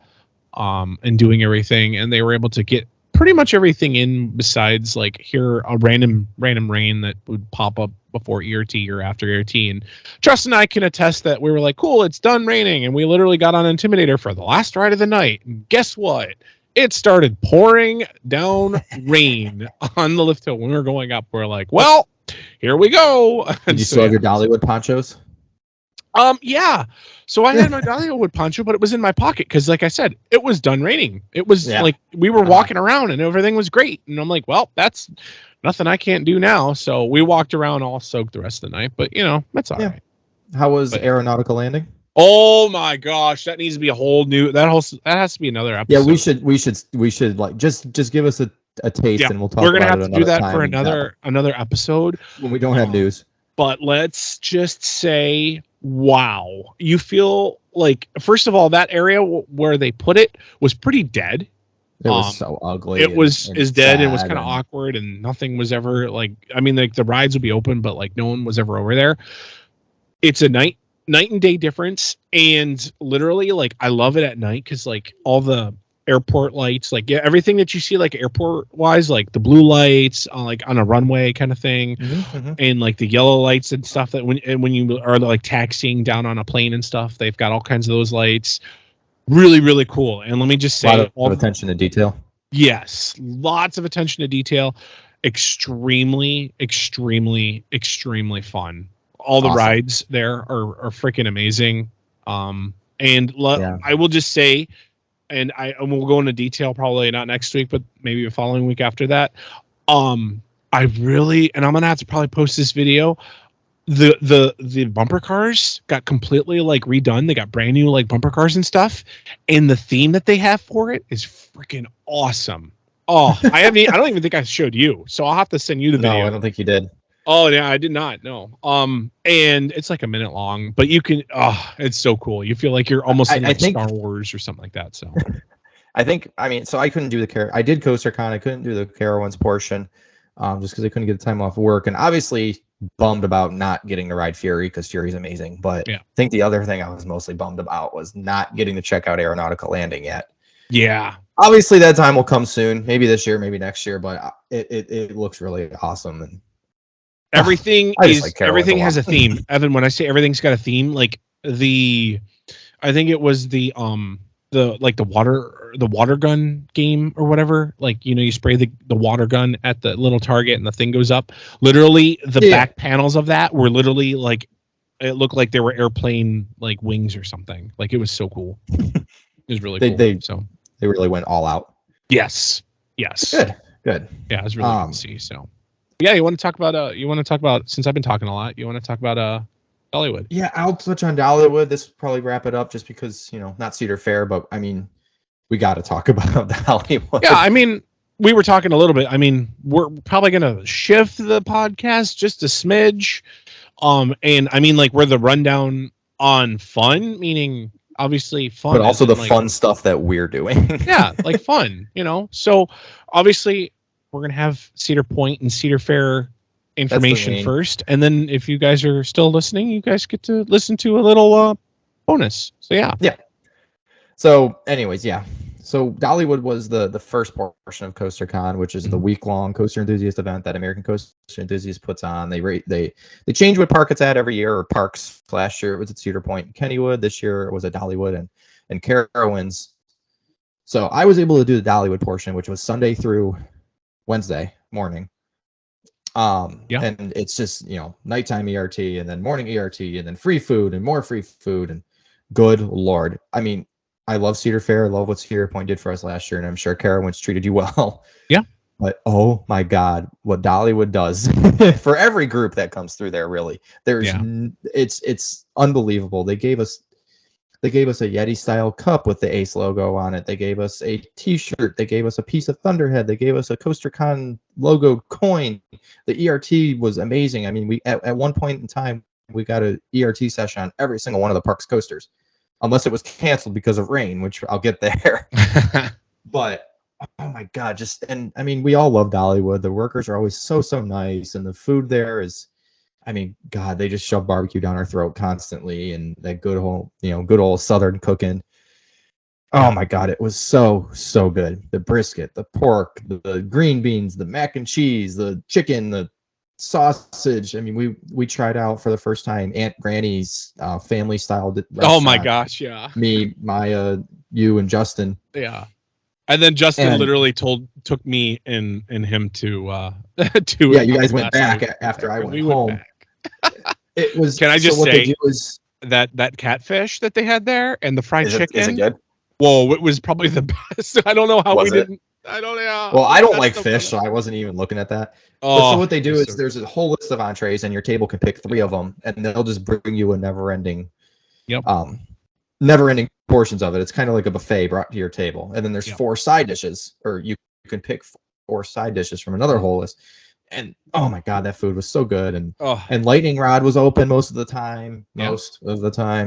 in doing everything, and they were able to get pretty much everything in besides like here a random rain that would pop up before ERT or after ERT. And Justin and I can attest that we were like, cool, it's done raining, and we literally got on Intimidator for the last ride of the night. And guess what? It started pouring down rain on the lift hill when we were going up. We're like, well, here we go. Did you still have your Dollywood ponchos? Yeah. So I had my Dollywood poncho, but it was in my pocket because, like I said, it was done raining. It was like we were walking around and everything was great. And I'm like, well, that's nothing I can't do now. So we walked around all soaked the rest of the night, but that's all right. How was Aeronautical Landing? Oh my gosh, that needs to be a whole new. That has to be another episode. Yeah, we should like just give us a taste, and we'll talk. We're gonna about have to do that for another episode when we don't have news. But let's just say, wow, you feel like, first of all, that area where they put it was pretty dead. It was so ugly. It was dead. It was kind of awkward, and nothing was ever like. I mean, like the rides would be open, but like no one was ever over there. It's a night and day difference, and literally, like I love it at night because like all the airport lights, like everything that you see like airport wise, like the blue lights like on a runway kind of thing, and like the yellow lights and stuff that when you are like taxiing down on a plane and stuff, they've got all kinds of those lights. Really, really cool. And let me just say, a lot of attention to detail. Yes, lots of attention to detail. Extremely, extremely, extremely fun. All the rides there are freaking amazing. I will just say, and we'll go into detail probably not next week, but maybe the following week after that. I really, and I'm gonna have to probably post this video. The bumper cars got completely like redone. They got brand new like bumper cars and stuff, and the theme that they have for it is freaking awesome. Oh, I don't even think I showed you, so I'll have to send you the video. No, I don't think you did. Oh yeah, I did not. No. And it's like a minute long, but you can. Oh, it's so cool. You feel like you're almost in like Star Wars or something like that. So, so I couldn't do I did CoasterCon. I couldn't do the Carowinds portion, just because I couldn't get the time off work, and obviously bummed about not getting to ride Fury because Fury's amazing. But I think the other thing I was mostly bummed about was not getting to check out Aeronautical Landing yet. Yeah. Obviously, that time will come soon. Maybe this year, maybe next year. But it looks really awesome and. Everything everything has a theme. Evan, when I say everything's got a theme, like I think it was the water gun game or whatever. Like, you spray the water gun at the little target and the thing goes up. Literally the back panels of that were literally like, it looked like they were airplane like wings or something. Like it was so cool. It was really cool. They really went all out. Yes. Good. Yeah, it was really good to see. So yeah, you want to talk about since I've been talking a lot, you want to talk about Dollywood? Yeah, I'll touch on Dollywood. This will probably wrap it up just because, not Cedar Fair, but I mean, we got to talk about Dollywood. Yeah, I mean, we were talking a little bit. I mean, we're probably going to shift the podcast just a smidge. And I mean, like, we're the rundown on fun, meaning obviously fun, but also the fun stuff that we're doing. Yeah, like fun, So obviously, we're going to have Cedar Point and Cedar Fair information first. And then if you guys are still listening, you guys get to listen to a little bonus. So, yeah. Yeah. So, anyways, yeah. So, Dollywood was the first portion of CoasterCon, which is the week-long coaster enthusiast event that American Coaster Enthusiast puts on. They change what park it's at every year, or parks. Last year it was at Cedar Point and Kennywood. This year it was at Dollywood and Carowinds. So, I was able to do the Dollywood portion, which was Sunday through Wednesday morning. And it's just, nighttime ERT and then morning ERT and then free food and more free food, and good Lord. I mean, I love Cedar Fair. I love what Cedar Point did for us last year, and I'm sure Carowinds treated you well. Yeah. But oh my God, what Dollywood does for every group that comes through there, really, it's unbelievable. They gave us a Yeti style cup with the Ace logo on it. They gave us a T-shirt. They gave us a piece of Thunderhead. They gave us a CoasterCon logo coin. The ERT was amazing. I mean, we at one point in time we got an ERT session on every single one of the park's coasters, unless it was canceled because of rain, which I'll get there. But oh my God, and I mean, we all love Dollywood. The workers are always so nice, and the food there is, I mean, God, they just shove barbecue down our throat constantly, and that good old Southern cooking. Oh my God, it was so good. The brisket, the pork, the green beans, the mac and cheese, the chicken, the sausage. I mean, we tried out for the first time Aunt Granny's family style restaurant. Oh my gosh, yeah. Me, Maya, you, and Justin. Yeah. And then Justin literally took me and him to yeah, you guys went back after I went home. Went back. It was. Can I just say that catfish that they had there and the fried chicken? Is it good? Whoa, it was probably the best. I don't know how we didn't. I don't know. Well, I don't like fish, so I wasn't even looking at that. But so what they do is there's a whole list of entrees, and your table can pick 3 of them, and they'll just bring you a never-ending portions of it. It's kind of like a buffet brought to your table, and then there's 4 side dishes, or you can pick 4 side dishes from another whole list. And oh my God, that food was so good. And Lightning Rod was open most of the time,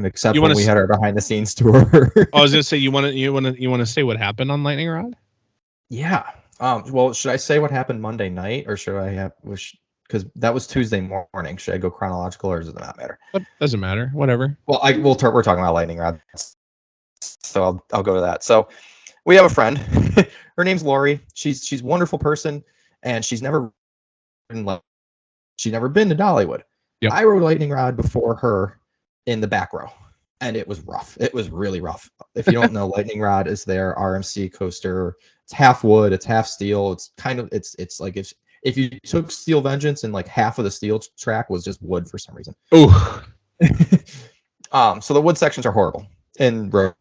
except when we had our behind the scenes tour. I was gonna say, you want to say what happened on Lightning Rod? Yeah. Well, should I say what happened Monday night, or should I have? Because that was Tuesday morning. Should I go chronological, or does it not matter? It doesn't matter. Whatever. Well, we're talking about Lightning Rod, so I'll go to that. So we have a friend. Her name's Lori. She's a wonderful person, and she's never been to Dollywood. Yep. I rode Lightning Rod before her in the back row, and it was rough. It was really rough. If you don't know, Lightning Rod is their RMC coaster. It's half wood, it's half steel. It's kind of it's like if you took Steel Vengeance and like half of the steel track was just wood for some reason. Ooh. So the wood sections are horrible in row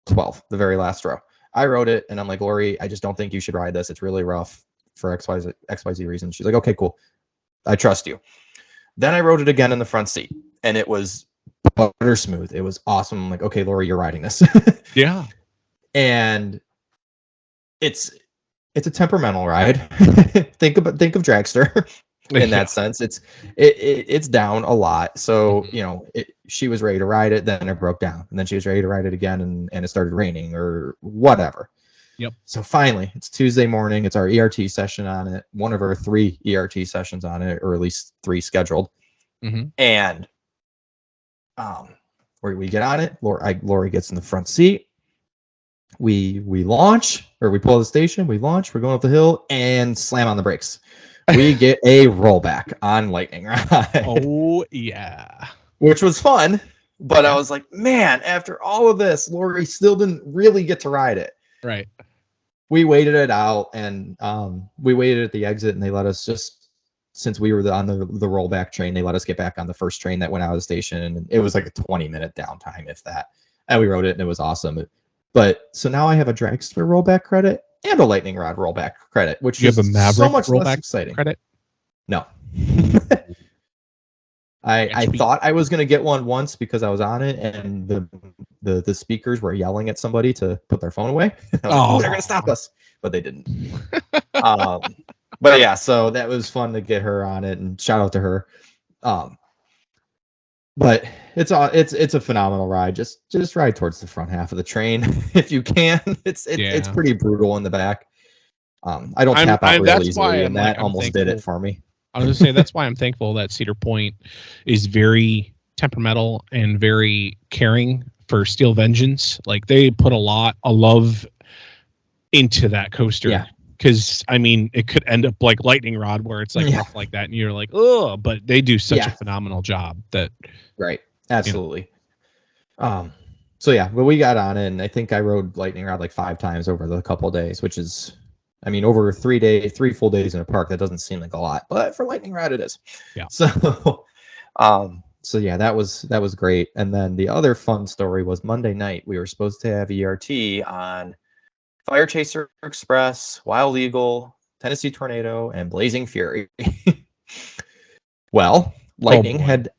12, the very last row. I rode it, and I'm like, Lori, I just don't think you should ride this. It's really rough for XYZ reasons. She's like, okay, cool. I trust you. Then I rode it again in the front seat, and it was butter smooth. It was awesome. I'm like, okay, Lori, you're riding this. Yeah. And it's a temperamental ride. think of Dragster in that sense. It's down a lot. So, she was ready to ride it, then it broke down, and then she was ready to ride it again, and it started raining or whatever. Yep. So finally, it's Tuesday morning. It's our ERT session on it. One of our 3 ERT sessions on it, or at least 3 scheduled. Mm-hmm. And where we get on it, Lori gets in the front seat. We launch, or we pull out the station. We launch. We're going up the hill and slam on the brakes. We get a rollback on Lightning Rod. Oh yeah, which was fun. But I was like, man, after all of this, Lori still didn't really get to ride it. Right. We waited it out, and we waited at the exit, and they let us since we were on the rollback train, they let us get back on the first train that went out of the station, and it was like a 20-minute downtime, if that. And we rode it, and it was awesome. But so now I have a Dragster rollback credit and a Lightning Rod rollback credit, which is so much less exciting. Credit? No. I thought I was going to get one once because I was on it, and the speakers were yelling at somebody to put their phone away. They're going to stop us, but they didn't. But yeah, so that was fun to get her on it, and shout out to her. But it's a phenomenal ride. Just ride towards the front half of the train if you can. It's pretty brutal in the back. I don't tap out real easily, and that almost did it for me. I was going to say, that's why I'm thankful that Cedar Point is very temperamental and very caring for Steel Vengeance. Like, they put a lot of love into that coaster. Yeah. Because, I mean, it could end up like Lightning Rod, where it's like rough like that, and you're like, oh, but they do such a phenomenal job that. Right. Absolutely. So yeah, but we got on it, and I think I rode Lightning Rod like 5 times over the couple of days, which is I mean, over 3 full days in a park, that doesn't seem like a lot, but for lightning rod, it is. Yeah. So yeah, that was great. And then the other fun story was Monday night. We were supposed to have ERT on Fire Chaser Express, Wild Eagle, Tennessee Tornado, and Blazing Fury. Well, Lightning had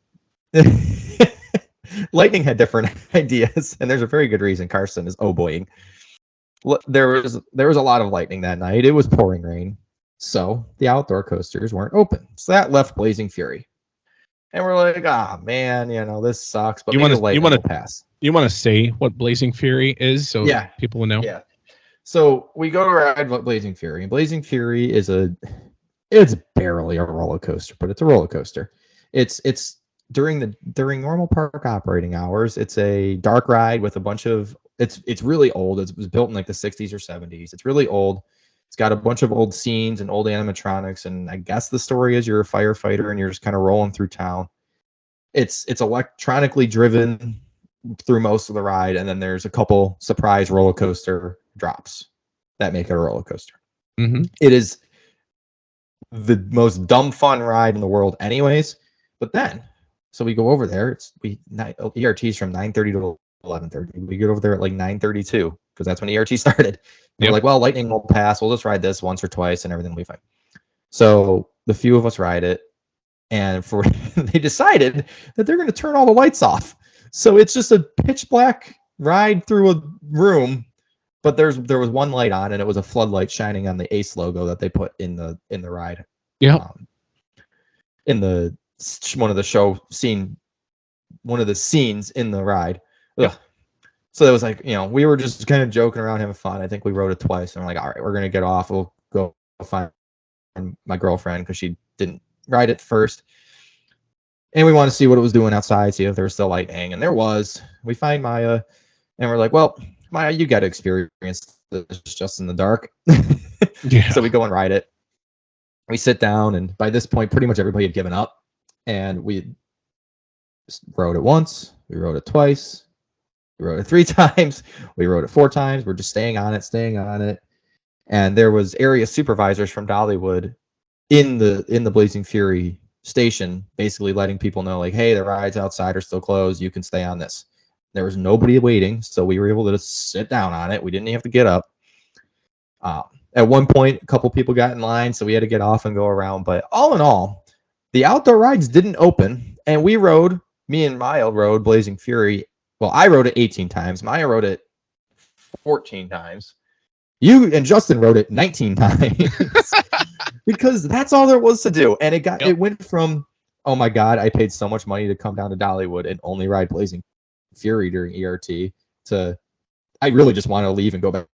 Lightning had different ideas, and there's a very good reason Carsten is boying. There was a lot of lightning that night. It was pouring rain, so the outdoor coasters weren't open. So that left Blazing Fury, and we're like, man, this sucks. But lightning will pass. You want to say what Blazing Fury is, so people will know. Yeah. So we go to ride Blazing Fury, and Blazing Fury it's barely a roller coaster, but it's a roller coaster. It's during normal park operating hours. It's a dark ride with a bunch of it's really old. It was built in like the 60s or 70s. It's really old. It's got a bunch of old scenes and old animatronics, and I guess the story is you're a firefighter and you're just kind of rolling through town. It's electronically driven through most of the ride, and then there's a couple surprise roller coaster drops that make it a roller coaster. Mm-hmm. It is the most dumb fun ride in the world anyways. But then, so we go over there. ERT's from 9:30 to 11:30. We get over there at like 9:32 because that's when ERT started. We're like, well, lightning will pass. We'll just ride this once or twice and everything will be fine. So the few of us ride it, and they decided that they're going to turn all the lights off. So it's just a pitch black ride through a room, but there was one light on, and it was a floodlight shining on the Ace logo that they put in the ride. Yeah. In one of the scenes in the ride. Ugh. So it was like, we were just kind of joking around, having fun. I think we rode it twice, and we're like, all right, we're gonna get off. We'll go find my girlfriend because she didn't ride it first. And we want to see what it was doing outside, see if there was still lightning. And there was. We find Maya, and we're like, well, Maya, you got to experience this just in the dark. Yeah. So we go and ride it. We sit down, and by this point, pretty much everybody had given up. And we rode it once. We rode it twice. We rode it 3 times. We rode it 4 times. We're just staying on it. And there was area supervisors from Dollywood in the Blazing Fury station, basically letting people know, like, hey, the rides outside are still closed. You can stay on this. There was nobody waiting, so we were able to just sit down on it. We didn't have to get up. At one point, a couple people got in line, so we had to get off and go around. But all in all, the outdoor rides didn't open, and me and Maya rode Blazing Fury. Well, I rode it 18 times. Maya rode it 14 times. You and Justin rode it 19 times. Because that's all there was to do. And it went from, oh my God, I paid so much money to come down to Dollywood and only ride Blazing Fury during ERT, to I really just want to leave and go back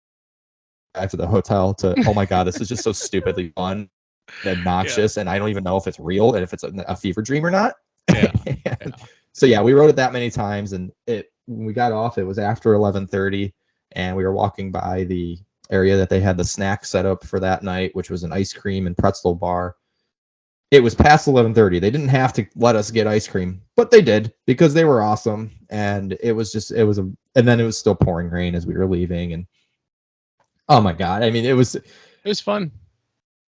to the hotel, to, oh my God, this is just so stupidly fun and obnoxious, and I don't even know if it's real and if it's a fever dream or not. So yeah, we rode it that many times, and when we got off, it was after 11:30, and we were walking by the area that they had the snack set up for that night, which was an ice cream and pretzel bar. It was past 11:30. They didn't have to let us get ice cream, but they did, because they were awesome. And and then it was still pouring rain as we were leaving. And oh my God, I mean, it was fun.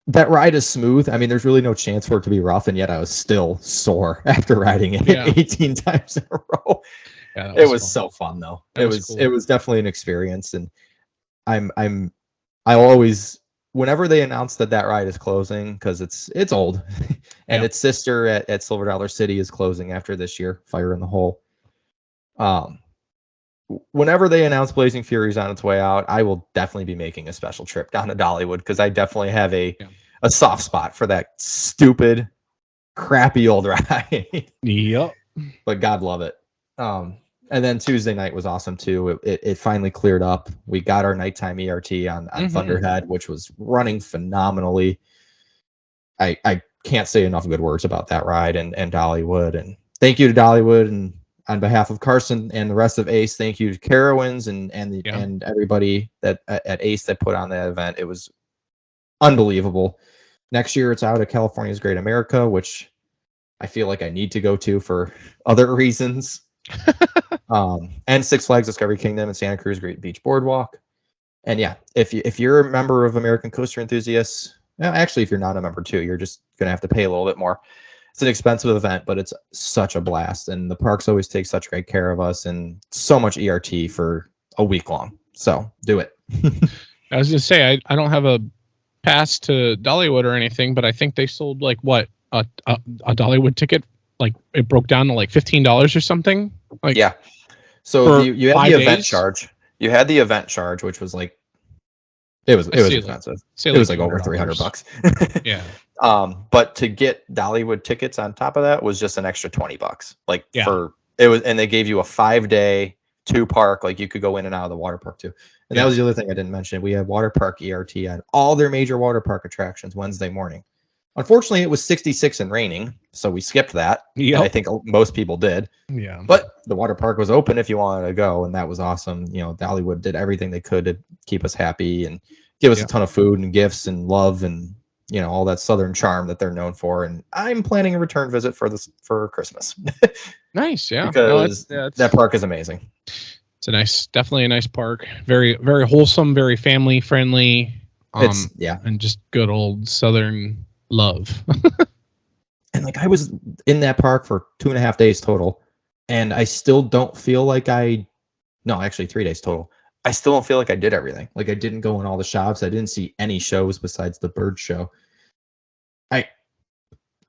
That ride is smooth. I mean, there's really no chance for it to be rough, and yet I was still sore after riding it 18 times in a row. Yeah, it was so fun though. It was definitely an experience, and I always, whenever they announce that ride is closing, because it's old, and its sister at Silver Dollar City is closing after this year, Fire in the Hole. Whenever they announce Blazing Fury's on its way out, I will definitely be making a special trip down to Dollywood, because I definitely have a soft spot for that stupid, crappy old ride. Yep. But God love it. And then Tuesday night was awesome too. It finally cleared up. We got our nighttime ERT on Thunderhead, which was running phenomenally. I can't say enough good words about that ride and Dollywood. And thank you to Dollywood, and on behalf of Carsten and the rest of Ace, thank you to Carowinds and everybody that at Ace that put on that event. It was unbelievable. Next year it's out at California's Great America, which I feel like I need to go to for other reasons. And Six Flags Discovery Kingdom and Santa Cruz Great Beach Boardwalk. And yeah, if you're a member of American Coaster Enthusiasts, well, actually, if you're not a member too, you're just gonna have to pay a little bit more. It's an expensive event, but it's such a blast, and the parks always take such great care of us, and so much ERT for a week long. So do it. I was gonna say I don't have a pass to Dollywood or anything, but I think they sold like what a Dollywood ticket, like it broke down to like $15 or something. Like yeah. So you had the event days? charge. You had the event charge, which was like it was expensive. It was like over $300. Yeah. But to get Dollywood tickets on top of that was just an extra $20. Like Yeah. and they gave you a 5-day 2-park, like you could go in and out of the water park too. And that was the other thing I didn't mention. We had water park ERT on all their major water park attractions Wednesday morning. Unfortunately, it was 66 and raining, so we skipped that. Yeah. I think most people did. Yeah. But the water park was open if you wanted to go, and that was awesome. You know, Dollywood did everything they could to keep us happy and give us a ton of food and gifts and love and, you know, all that Southern charm that they're known for. And I'm planning a return visit for Christmas. Nice, yeah. Because that park is amazing. It's definitely a nice park. Very, very wholesome, very family friendly. And just good old Southern love. And like I was in that park for 2.5 days total, and I still don't feel like actually 3 days total. I still don't feel like I did everything. Like I didn't go in all the shops. I didn't see any shows besides the bird show. I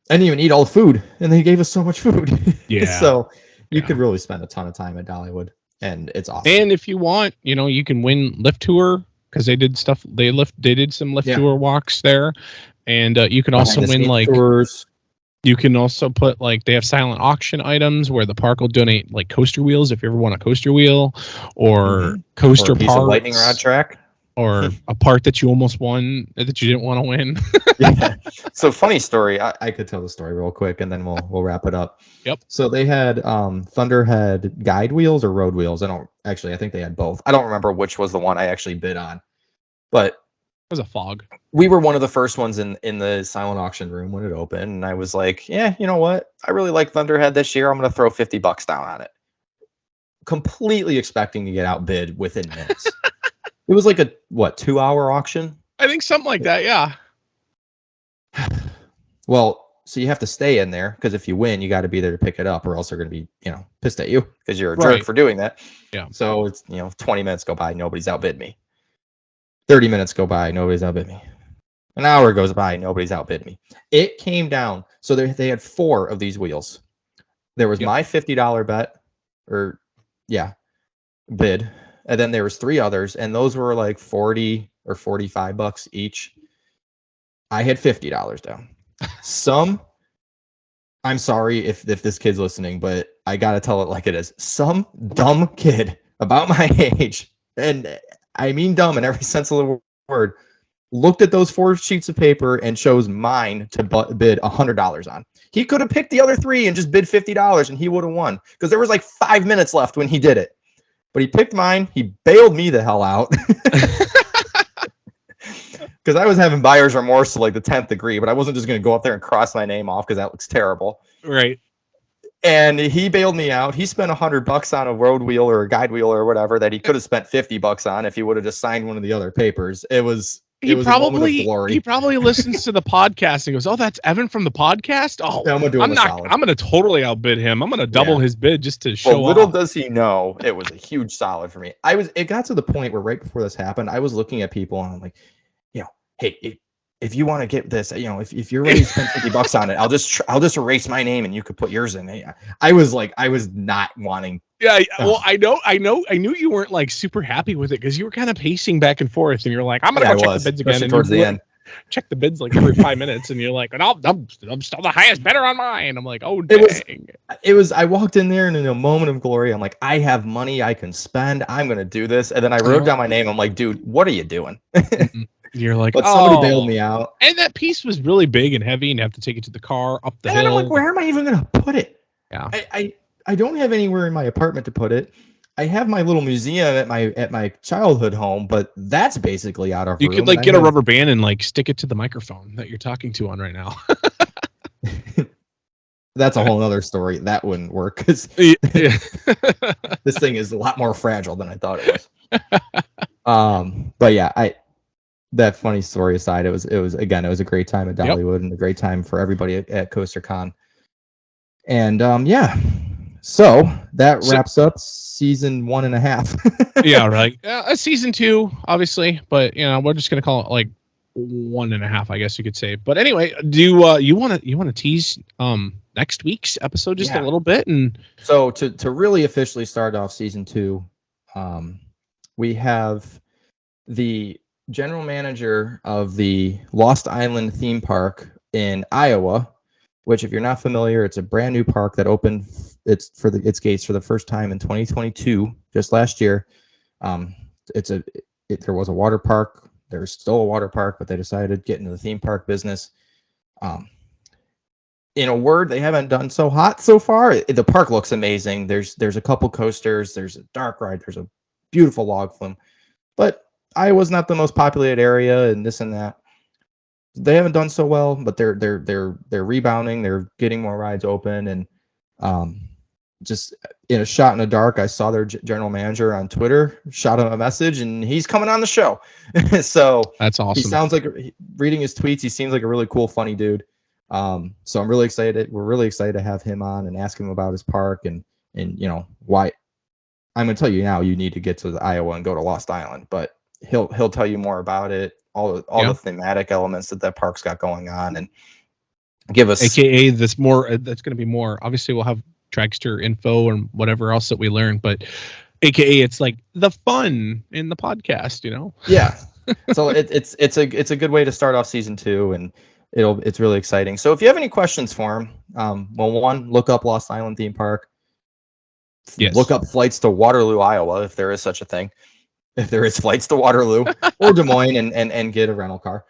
didn't even eat all the food, and they gave us so much food. Yeah. So you could really spend a ton of time at Dollywood, and it's awesome. And if you want, you know, you can win lift tour because they did stuff. They did some lift tour walks there, and you can also win like tours. You can also put like they have silent auction items where the park will donate like coaster wheels if you ever want a coaster wheel or coaster piece parts, of lightning rod track, or a part that you almost won that you didn't want to win. Yeah. So funny story. I could tell the story real quick and then we'll wrap it up. Yep. So they had Thunderhead guide wheels or road wheels. I think they had both. I don't remember which was the one I actually bid on, but it was a fog. We were one of the first ones in the silent auction room when it opened, and I was like, yeah, you know what? I really like Thunderhead this year. I'm going to throw $50 down on it. Completely expecting to get outbid within minutes. It was like a 2-hour auction? I think something like that, yeah. Well, so you have to stay in there because if you win, you got to be there to pick it up, or else they're going to be, pissed at you because you're a jerk for doing that. Yeah. So it's 20 minutes go by, nobody's outbid me. 30 minutes go by, nobody's outbid me. An hour goes by, nobody's outbid me. It came down. So they had 4 of these wheels. There was my $50 bet, bid. And then there was 3 others, and those were like $40 or $45 each. I had $50 down. I'm sorry if this kid's listening, but I got to tell it like it is. Some dumb kid about my age, and I mean dumb in every sense of the word, looked at those 4 sheets of paper and chose mine to bid $100 on. He could have picked the other 3 and just bid $50 and he would have won because there was like 5 minutes left when he did it. But he picked mine. He bailed me the hell out because I was having buyer's remorse to like the 10th degree, but I wasn't just going to go up there and cross my name off because that looks terrible. Right. And he bailed me out. He spent $100 on a road wheel or a guide wheel or whatever that he could have spent $50 on if he would have just signed one of the other papers. It was a moment of glory. He probably listens to the podcast and goes, "Oh, that's Evan from the podcast. Oh, yeah, I'm going to totally outbid him. I'm going to double his bid just to show off." Little does he know, it was a huge solid for me. It got to the point where right before this happened, I was looking at people and I'm like, hey, if you want to get this, if you're ready to spend $50 on it, I'll just erase my name and you could put yours in. I was not wanting. Yeah, well, I knew you weren't like super happy with it because you were kind of pacing back and forth, and you're like, I'm gonna go check the bids again. And towards the end, check the bids like every 5 minutes, and you're like, I'm still the highest bidder on mine. I'm like, oh dang. It was. I walked in there and in a moment of glory, I'm like, I have money I can spend. I'm gonna do this, and then I wrote down my name. I'm like, dude, what are you doing? You're like, but somebody bailed me out. And that piece was really big and heavy, and you have to take it to the car up the hill. And I'm like, where am I even gonna put it? Yeah. I don't have anywhere in my apartment to put it. I have my little museum at my childhood home, but that's basically out of room. You could like get a rubber band and like stick it to the microphone that you're talking to on right now. That's a whole other story. That wouldn't work because this thing is a lot more fragile than I thought it was. But yeah, that funny story aside, it was a great time at Dollywood and a great time for everybody at CoasterCon. And so that wraps up season 1.5. Yeah, right. Season 2, obviously, but we're just gonna call it like 1.5, I guess you could say. But anyway, do you want to tease next week's episode just a little bit? And so to really officially start off season 2, we have the general manager of the Lost Island theme park in Iowa, which, if you're not familiar, it's a brand new park that opened its gates for the first time in 2022, just last year. There was a water park. There's still a water park, but they decided to get into the theme park business. In a word, they haven't done so hot so far. The park looks amazing. There's a couple coasters. There's a dark ride. There's a beautiful log flume. But Iowa's not the most populated area, and this and that. They haven't done so well, but they're rebounding. They're getting more rides open, and just in a shot in the dark, I saw their general manager on Twitter, shot him a message, and he's coming on the show. So that's awesome. He sounds like, reading his tweets, he seems like a really cool, funny dude. So I'm really excited. We're really excited to have him on and ask him about his park and why. I'm going to tell you now, you need to get to Iowa and go to Lost Island, but he'll tell you more about it, all the thematic elements that park's got going on, and give us AKA that's going to be more. Obviously, we'll have Dragster info and whatever else that we learn, but AKA it's like the fun in the podcast, Yeah. So it's a good way to start off season 2, and it's really exciting. So if you have any questions for him, one, look up Lost Island theme park. Yes. Look up flights to Waterloo, Iowa, if there is such a thing. If there is flights to Waterloo or Des Moines, and get a rental car.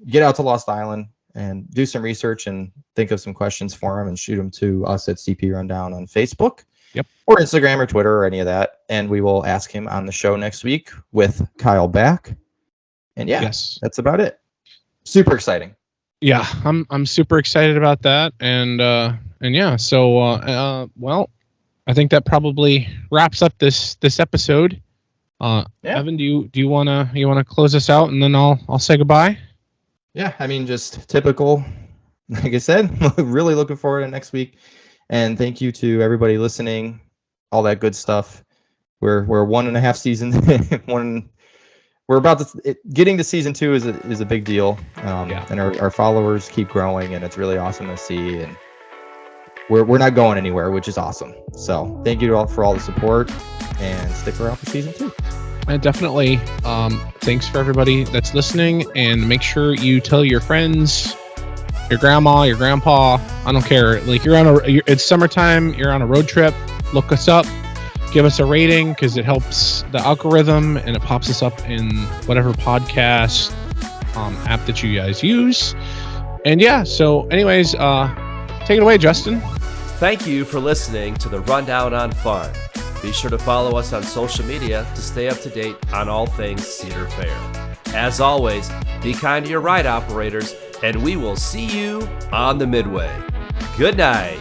Get out to Lost Island and do some research and think of some questions for him and shoot them to us at CP Rundown on Facebook. Yep. Or Instagram or Twitter or any of that. And we will ask him on the show next week with Kyle back. And that's about it. Super exciting. Yeah, I'm super excited about that. And so well, I think that probably wraps up this episode. Evan, do you wanna close us out, and then I'll say goodbye? Yeah, I mean, just typical. Like I said, really looking forward to next week, and thank you to everybody listening. All that good stuff. We're 1.5 seasons. We're about to getting to season 2 is a big deal. And our followers keep growing, and it's really awesome to see. And we're not going anywhere, which is awesome. So thank you all for all the support, and stick around for season 2. And definitely, thanks for everybody that's listening, and make sure you tell your friends, your grandma, your grandpa. I don't care. Like it's summertime. You're on a road trip. Look us up. Give us a rating, because it helps the algorithm and it pops us up in whatever podcast app that you guys use. And so anyways, take it away, Justin. Thank you for listening to the Rundown on Fun. Be sure to follow us on social media to stay up to date on all things Cedar Fair. As always, be kind to your ride operators, and we will see you on the Midway. Good night.